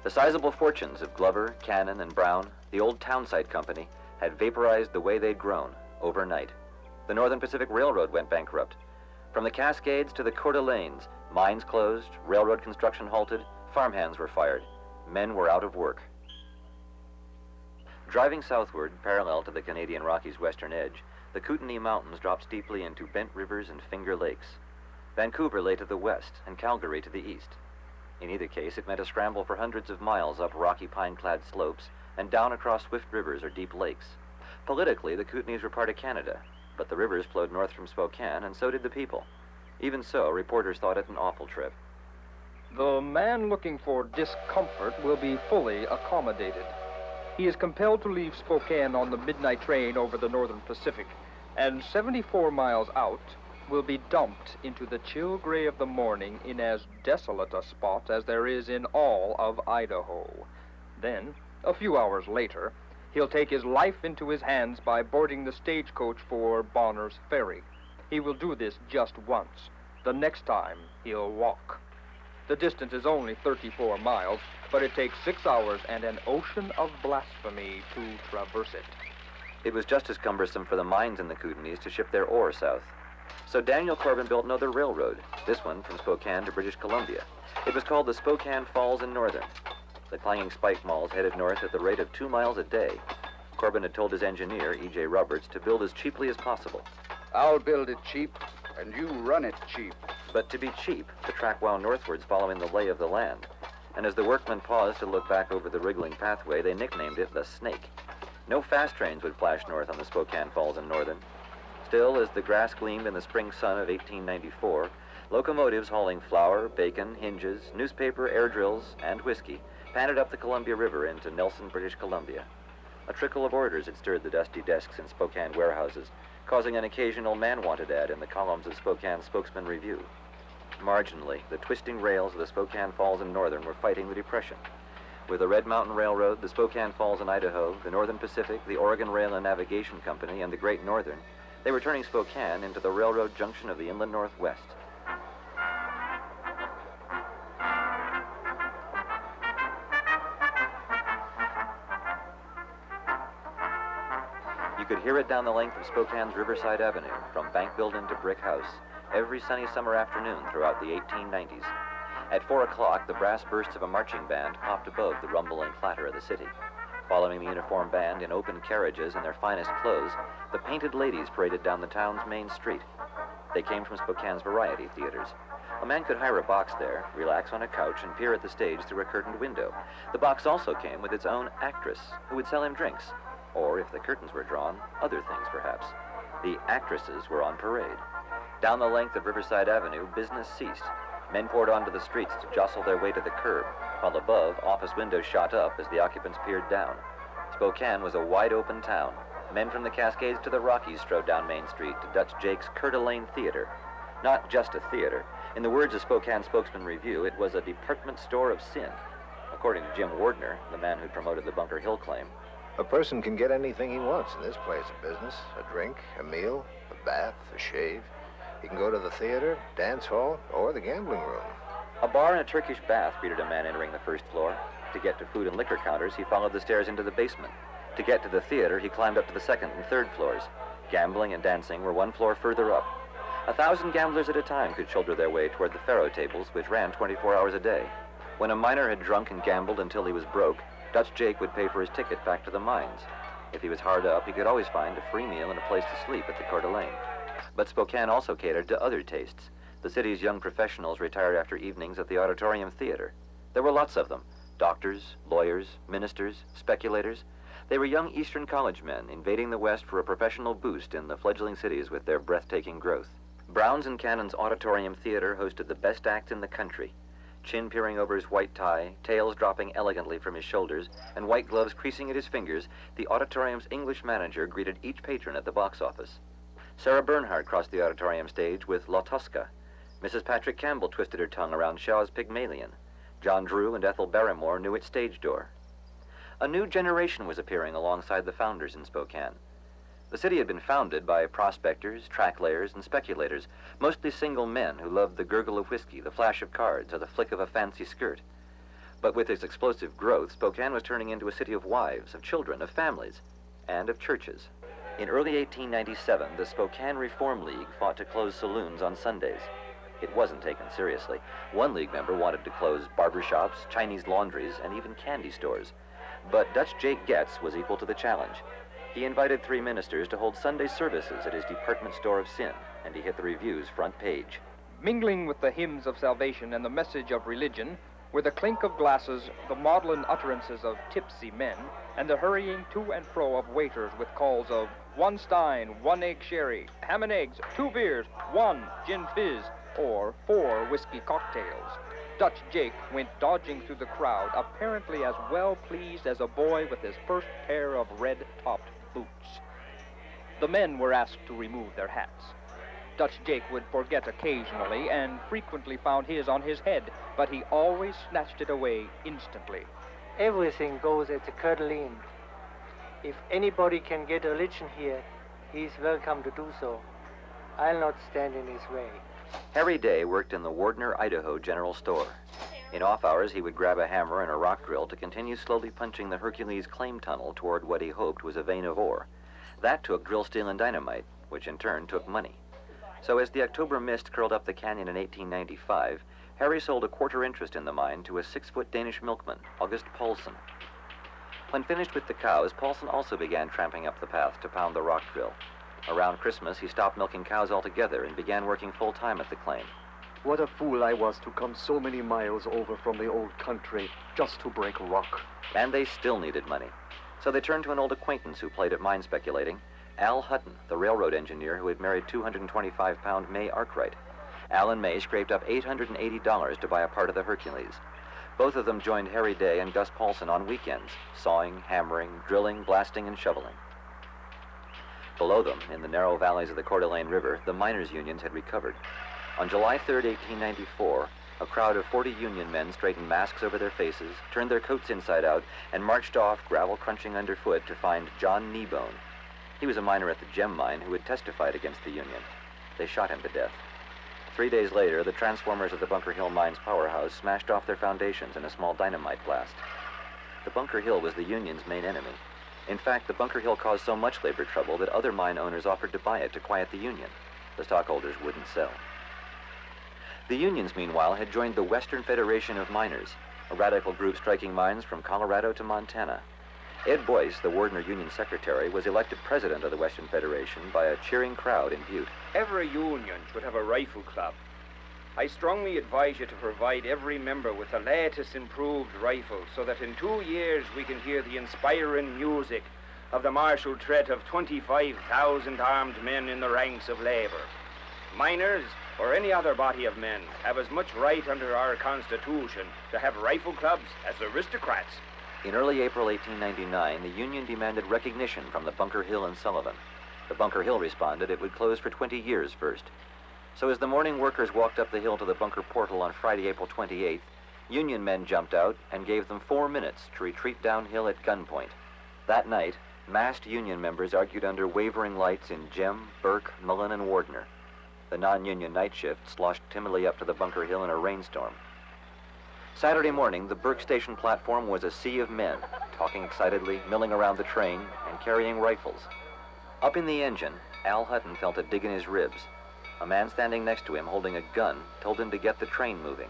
The sizable fortunes of Glover, Cannon, and Brown, the old townsite company, had vaporized the way they'd grown overnight. The Northern Pacific Railroad went bankrupt. From the Cascades to the Coeur d'Alenes, mines closed, railroad construction halted, farmhands were fired. Men were out of work. Driving southward, parallel to the Canadian Rockies' western edge, the Kootenai Mountains dropped steeply into bent rivers and finger lakes. Vancouver lay to the west, and Calgary to the east. In either case, it meant a scramble for hundreds of miles up rocky pine-clad slopes and down across swift rivers or deep lakes. Politically, the Kootenays were part of Canada, but the rivers flowed north from Spokane, and so did the people. Even so, reporters thought it an awful trip. The man looking for discomfort will be fully accommodated. He is compelled to leave Spokane on the midnight train over the Northern Pacific, and 74 miles out will be dumped into the chill gray of the morning in as desolate a spot as there is in all of Idaho. Then, a few hours later, he'll take his life into his hands by boarding the stagecoach for Bonner's Ferry. He will do this just once. The next time, he'll walk. The distance is only 34 miles, but it takes 6 hours and an ocean of blasphemy to traverse it. It was just as cumbersome for the mines in the Kootenays to ship their ore south. So Daniel Corbin built another railroad, this one from Spokane to British Columbia. It was called the Spokane Falls and Northern. The clanging spike malls headed north at the rate of 2 miles a day. Corbin had told his engineer, E.J. Roberts, to build as cheaply as possible. I'll build it cheap, and you run it cheap. But to be cheap, the track wound northwards following the lay of the land. And as the workmen paused to look back over the wriggling pathway, they nicknamed it the Snake. No fast trains would flash north on the Spokane Falls and Northern. Still, as the grass gleamed in the spring sun of 1894, locomotives hauling flour, bacon, hinges, newspaper, air drills, and whiskey panted up the Columbia River into Nelson, British Columbia. A trickle of orders had stirred the dusty desks in Spokane warehouses, causing an occasional man-wanted ad in the columns of Spokane Spokesman Review. Marginally, the twisting rails of the Spokane Falls and Northern were fighting the Depression. With the Red Mountain Railroad, the Spokane Falls and Idaho, the Northern Pacific, the Oregon Rail and Navigation Company, and the Great Northern, they were turning Spokane into the railroad junction of the inland Northwest. You could hear it down the length of Spokane's Riverside Avenue, from Bank Building to Brick House, every sunny summer afternoon throughout the 1890s. At 4 o'clock, the brass bursts of a marching band popped above the rumble and clatter of the city. Following the uniformed band in open carriages in their finest clothes, the painted ladies paraded down the town's main street. They came from Spokane's variety theaters. A man could hire a box there, relax on a couch, and peer at the stage through a curtained window. The box also came with its own actress, who would sell him drinks. Or, if the curtains were drawn, other things perhaps. The actresses were on parade. Down the length of Riverside Avenue, business ceased. Men poured onto the streets to jostle their way to the curb, while above, office windows shot up as the occupants peered down. Spokane was a wide-open town. Men from the Cascades to the Rockies strode down Main Street to Dutch Jake's Coeur d'Alene Theater. Not just a theater. In the words of Spokane Spokesman Review, it was a department store of sin. According to Jim Wardner, the man who promoted the Bunker Hill claim. A person can get anything he wants in this place of business. A drink, a meal, a bath, a shave. He can go to the theater, dance hall, or the gambling room. A bar and a Turkish bath greeted a man entering the first floor. To get to food and liquor counters, he followed the stairs into the basement. To get to the theater, he climbed up to the second and third floors. Gambling and dancing were one floor further up. 1,000 gamblers at a time could shoulder their way toward the faro tables, which ran 24 hours a day. When a miner had drunk and gambled until he was broke, Dutch Jake would pay for his ticket back to the mines. If he was hard up, he could always find a free meal and a place to sleep at the Coeur d'Alene. But Spokane also catered to other tastes. The city's young professionals retired after evenings at the Auditorium Theater. There were lots of them. Doctors, lawyers, ministers, speculators. They were young Eastern college men invading the West for a professional boost in the fledgling cities with their breathtaking growth. Brown's and Cannon's Auditorium Theater hosted the best acts in the country. Chin peering over his white tie, tails dropping elegantly from his shoulders, and white gloves creasing at his fingers, the auditorium's English manager greeted each patron at the box office. Sarah Bernhardt crossed the auditorium stage with La Tosca. Mrs. Patrick Campbell twisted her tongue around Shaw's Pygmalion. John Drew and Ethel Barrymore knew its stage door. A new generation was appearing alongside the founders in Spokane. The city had been founded by prospectors, track layers, and speculators, mostly single men who loved the gurgle of whiskey, the flash of cards, or the flick of a fancy skirt. But with its explosive growth, Spokane was turning into a city of wives, of children, of families, and of churches. In early 1897, the Spokane Reform League fought to close saloons on Sundays. It wasn't taken seriously. One league member wanted to close barbershops, Chinese laundries, and even candy stores. But Dutch Jake Getz was equal to the challenge. He invited 3 ministers to hold Sunday services at his department store of sin, and he hit the Review's front page. Mingling with the hymns of salvation and the message of religion were the clink of glasses, the maudlin utterances of tipsy men, and the hurrying to and fro of waiters with calls of 1 stein, 1 egg sherry, ham and eggs, 2 beers, 1 gin fizz, or 4 whiskey cocktails. Dutch Jake went dodging through the crowd, apparently as well pleased as a boy with his first pair of red-topped boots. The men were asked to remove their hats. Dutch Jake would forget occasionally and frequently found his on his head, but he always snatched it away instantly. Everything goes at the Coeur d'Alene. If anybody can get religion here, he's welcome to do so. I'll not stand in his way. Harry Day worked in the Wardner, Idaho general store. In off hours, he would grab a hammer and a rock drill to continue slowly punching the Hercules claim tunnel toward what he hoped was a vein of ore. That took drill steel and dynamite, which in turn took money. So as the October mist curled up the canyon in 1895, Harry sold a quarter interest in the mine to a 6-foot Danish milkman, August Paulsen. When finished with the cows, Paulsen also began tramping up the path to pound the rock drill. Around Christmas, he stopped milking cows altogether and began working full-time at the claim. What a fool I was to come so many miles over from the old country just to break rock. And they still needed money. So they turned to an old acquaintance who played at mine speculating, Al Hutton, the railroad engineer who had married 225-pound May Arkwright. Al and May scraped up $880 to buy a part of the Hercules. Both of them joined Harry Day and Gus Paulsen on weekends, sawing, hammering, drilling, blasting, and shoveling. Below them, in the narrow valleys of the Coeur d'Alene River, the miners' unions had recovered. On July 3, 1894, a crowd of 40 union men straightened masks over their faces, turned their coats inside out, and marched off, gravel crunching underfoot, to find John Kneebone. He was a miner at the gem mine who had testified against the union. They shot him to death. 3 days later, the transformers of the Bunker Hill mine's powerhouse smashed off their foundations in a small dynamite blast. The Bunker Hill was the union's main enemy. In fact, the Bunker Hill caused so much labor trouble that other mine owners offered to buy it to quiet the union. The stockholders wouldn't sell. The unions, meanwhile, had joined the Western Federation of Miners, a radical group striking mines from Colorado to Montana. Ed Boyce, the Wardner Union Secretary, was elected president of the Western Federation by a cheering crowd in Butte. Every union should have a rifle club. I strongly advise you to provide every member with the latest improved rifle so that in 2 years we can hear the inspiring music of the martial tread of 25,000 armed men in the ranks of labor. Miners, or any other body of men, have as much right under our Constitution to have rifle clubs as aristocrats. In early April 1899, the union demanded recognition from the Bunker Hill and Sullivan. The Bunker Hill responded it would close for 20 years first. So as the morning workers walked up the hill to the bunker portal on Friday, April 28th, union men jumped out and gave them 4 minutes to retreat downhill at gunpoint. That night, massed union members argued under wavering lights in Gem, Burke, Mullen, and Wardner. The non-union night shift sloshed timidly up to the Bunker Hill in a rainstorm. Saturday morning, the Burke Station platform was a sea of men, talking excitedly, milling around the train, and carrying rifles. Up in the engine, Al Hutton felt a dig in his ribs. A man standing next to him holding a gun told him to get the train moving.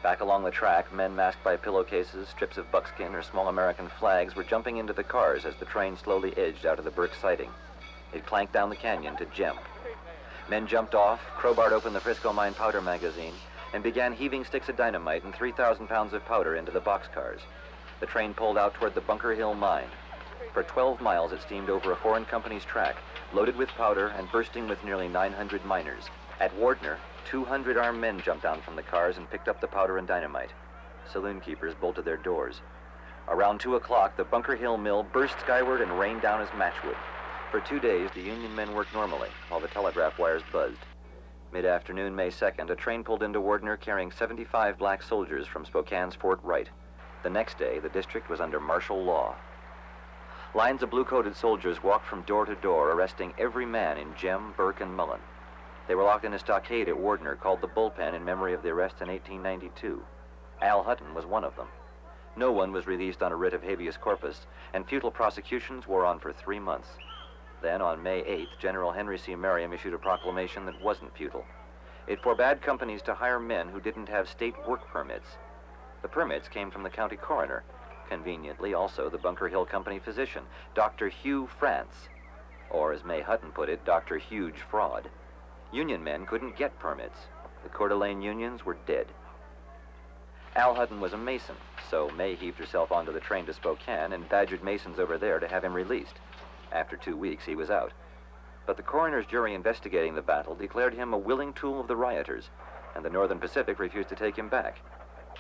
Back along the track, men masked by pillowcases, strips of buckskin, or small American flags were jumping into the cars as the train slowly edged out of the Burke siding. It clanked down the canyon to Gem. Men jumped off, crowbarred open the Frisco Mine powder magazine, and began heaving sticks of dynamite and 3,000 pounds of powder into the boxcars. The train pulled out toward the Bunker Hill mine. For 12 miles, it steamed over a foreign company's track, loaded with powder and bursting with nearly 900 miners. At Wardner, 200 armed men jumped down from the cars and picked up the powder and dynamite. Saloon keepers bolted their doors. Around 2 o'clock, the Bunker Hill mill burst skyward and rained down as matchwood. For 2 days, the union men worked normally, while the telegraph wires buzzed. Mid-afternoon, May 2nd, a train pulled into Wardner carrying 75 black soldiers from Spokane's Fort Wright. The next day, the district was under martial law. Lines of blue-coated soldiers walked from door to door, arresting every man in Gem, Burke, and Mullen. They were locked in a stockade at Wardner called the Bullpen in memory of the arrest in 1892. Al Hutton was one of them. No one was released on a writ of habeas corpus, and futile prosecutions wore on for 3 months. Then, on May 8th, General Henry C. Merriam issued a proclamation that wasn't futile. It forbade companies to hire men who didn't have state work permits. The permits came from the county coroner, conveniently also the Bunker Hill Company physician, Dr. Hugh France, or as May Hutton put it, Dr. Huge Fraud. Union men couldn't get permits. The Coeur d'Alene unions were dead. Al Hutton was a Mason, so May heaved herself onto the train to Spokane and badgered Masons over there to have him released. After 2 weeks, he was out. But the coroner's jury investigating the battle declared him a willing tool of the rioters, and the Northern Pacific refused to take him back.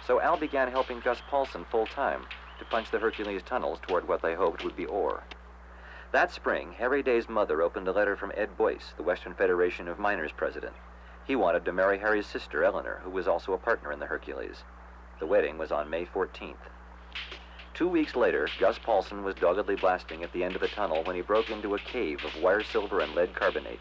So Al began helping Gus Paulson full-time to punch the Hercules tunnels toward what they hoped would be ore. That spring, Harry Day's mother opened a letter from Ed Boyce, the Western Federation of Miners president. He wanted to marry Harry's sister, Eleanor, who was also a partner in the Hercules. The wedding was on May 14th. 2 weeks later, Gus Paulson was doggedly blasting at the end of the tunnel when he broke into a cave of wire silver and lead carbonate.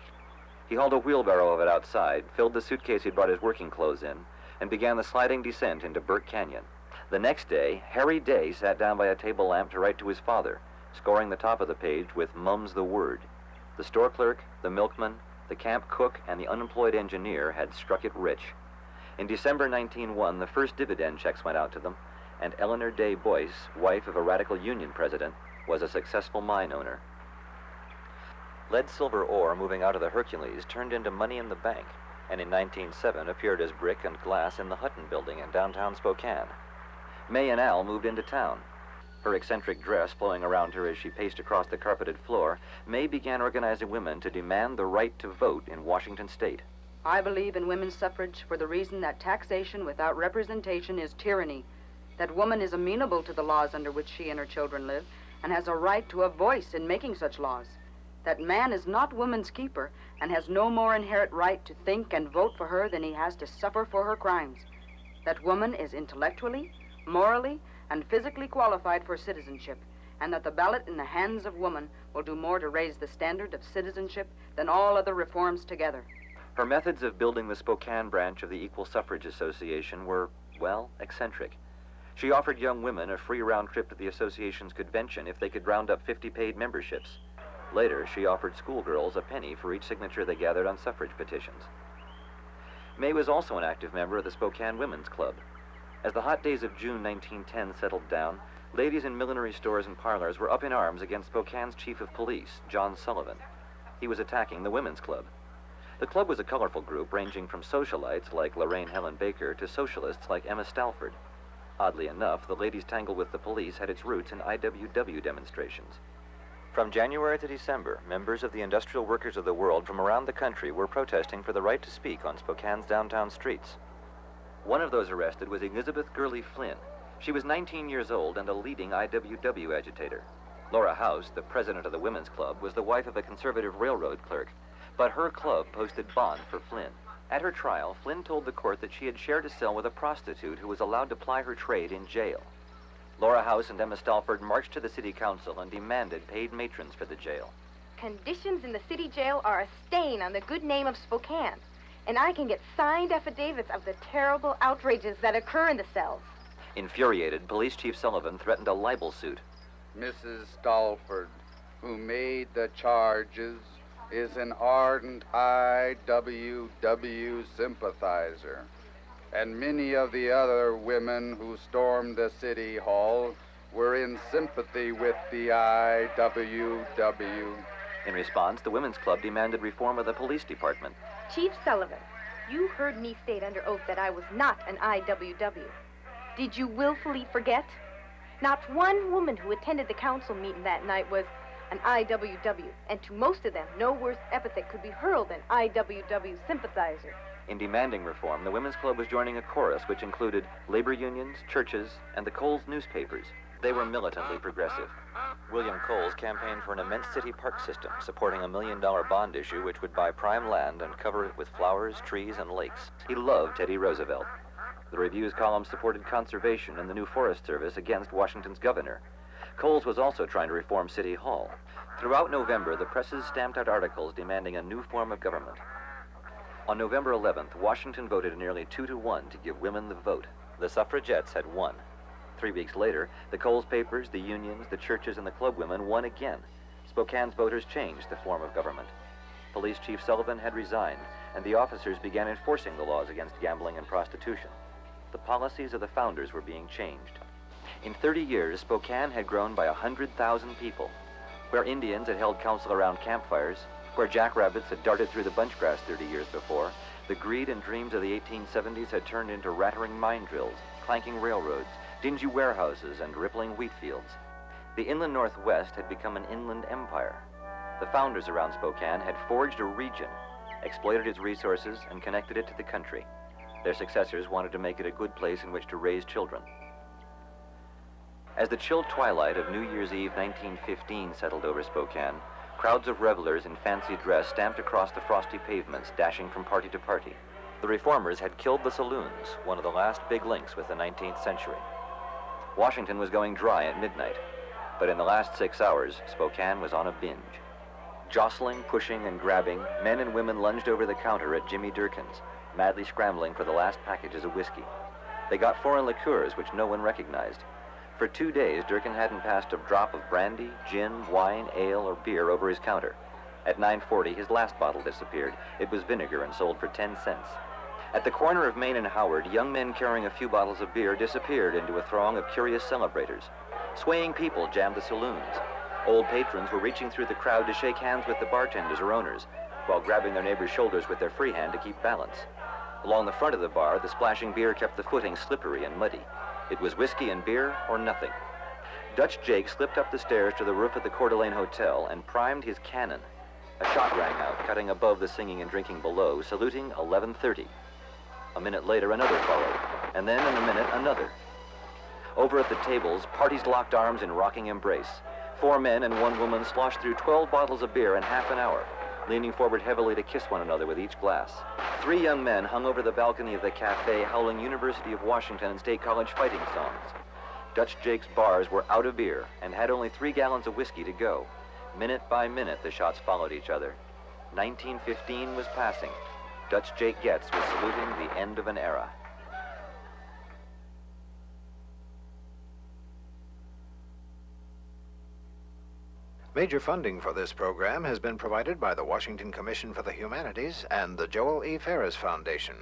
He hauled a wheelbarrow of it outside, filled the suitcase he'd brought his working clothes in, and began the sliding descent into Burke Canyon. The next day, Harry Day sat down by a table lamp to write to his father, scoring the top of the page with "Mum's the word." The store clerk, the milkman, the camp cook, and the unemployed engineer had struck it rich. In December 1901, the first dividend checks went out to them, and Eleanor Day Boyce, wife of a radical union president, was a successful mine owner. Lead-silver ore moving out of the Hercules turned into money in the bank, and in 1907 appeared as brick and glass in the Hutton building in downtown Spokane. May and Al moved into town. Her eccentric dress flowing around her as she paced across the carpeted floor, May began organizing women to demand the right to vote in Washington state. I believe in women's suffrage for the reason that taxation without representation is tyranny, that woman is amenable to the laws under which she and her children live, and has a right to a voice in making such laws, that man is not woman's keeper and has no more inherent right to think and vote for her than he has to suffer for her crimes, that woman is intellectually, morally, and physically qualified for citizenship, and that the ballot in the hands of woman will do more to raise the standard of citizenship than all other reforms together. Her methods of building the Spokane branch of the Equal Suffrage Association were, well, eccentric. She offered young women a free round trip to the association's convention if they could round up 50 paid memberships. Later, she offered schoolgirls a penny for each signature they gathered on suffrage petitions. May was also an active member of the Spokane Women's Club. As the hot days of June 1910 settled down, ladies in millinery stores and parlors were up in arms against Spokane's chief of police, John Sullivan. He was attacking the Women's Club. The club was a colorful group ranging from socialites like Lorraine Helen Baker to socialists like Emma Stalford. Oddly enough, the ladies' tangle with the police had its roots in IWW demonstrations. From January to December, members of the industrial workers of the world from around the country were protesting for the right to speak on Spokane's downtown streets. One of those arrested was Elizabeth Gurley Flynn. She was 19 years old and a leading IWW agitator. Laura House, the president of the Women's Club, was the wife of a conservative railroad clerk, but her club posted bond for Flynn. At her trial, Flynn told the court that she had shared a cell with a prostitute who was allowed to ply her trade in jail. Laura House and Emma Stalford marched to the city council and demanded paid matrons for the jail. Conditions in the city jail are a stain on the good name of Spokane, and I can get signed affidavits of the terrible outrages that occur in the cells. Infuriated, Police Chief Sullivan threatened a libel suit. Mrs. Stalford, who made the charges, is an ardent IWW sympathizer, and many of the other women who stormed the city hall were in sympathy with the IWW. In response, the Women's Club demanded reform of the police department. Chief Sullivan, you heard me state under oath that I was not an IWW. Did you willfully forget? Not one woman who attended the council meeting that night was an IWW, and to most of them, no worse epithet could be hurled than IWW sympathizer. In demanding reform, the Women's Club was joining a chorus which included labor unions, churches, and the Coles newspapers. They were militantly progressive. William Coles campaigned for an immense city park system, supporting $1 million bond issue which would buy prime land and cover it with flowers, trees, and lakes. He loved Teddy Roosevelt. The Review's column supported conservation and the new Forest Service against Washington's governor. Coles was also trying to reform City Hall. Throughout November, the presses stamped out articles demanding a new form of government. On November 11th, Washington voted nearly 2-1 to give women the vote. The suffragettes had won. 3 weeks later, the Coles papers, the unions, the churches, and the club women won again. Spokane's voters changed the form of government. Police Chief Sullivan had resigned, and the officers began enforcing the laws against gambling and prostitution. The policies of the founders were being changed. In 30 years, Spokane had grown by 100,000 people. Where Indians had held council around campfires, where jackrabbits had darted through the bunchgrass 30 years before, the greed and dreams of the 1870s had turned into rattling mine drills, clanking railroads, dingy warehouses, and rippling wheat fields. The inland Northwest had become an inland empire. The founders around Spokane had forged a region, exploited its resources, and connected it to the country. Their successors wanted to make it a good place in which to raise children. As the chill twilight of New Year's Eve 1915 settled over Spokane, crowds of revelers in fancy dress stamped across the frosty pavements, dashing from party to party. The reformers had killed the saloons, one of the last big links with the 19th century. Washington was going dry at midnight, but in the last 6 hours, Spokane was on a binge. Jostling, pushing, and grabbing, men and women lunged over the counter at Jimmy Durkin's, madly scrambling for the last packages of whiskey. They got foreign liqueurs, which no one recognized. For 2 days, Durkin hadn't passed a drop of brandy, gin, wine, ale, or beer over his counter. At 9:40, his last bottle disappeared. It was vinegar and sold for 10 cents. At the corner of Main and Howard, young men carrying a few bottles of beer disappeared into a throng of curious celebrators. Swaying people jammed the saloons. Old patrons were reaching through the crowd to shake hands with the bartenders or owners, while grabbing their neighbors' shoulders with their free hand to keep balance. Along the front of the bar, the splashing beer kept the footing slippery and muddy. It was whiskey and beer or nothing. Dutch Jake slipped up the stairs to the roof of the Coeur d'Alene Hotel and primed his cannon. A shot rang out, cutting above the singing and drinking below, saluting 11:30. A minute later, another followed, and then in a minute, another. Over at the tables, parties locked arms in rocking embrace. 4 men and 1 woman sloshed through 12 bottles of beer in half an hour, leaning forward heavily to kiss one another with each glass. 3 young men hung over the balcony of the cafe, howling University of Washington and State College fighting songs. Dutch Jake's bars were out of beer and had only 3 gallons of whiskey to go. Minute by minute, the shots followed each other. 1915 was passing. Dutch Jake Getz was saluting the end of an era. Major funding for this program has been provided by the Washington Commission for the Humanities and the Joel E. Ferris Foundation.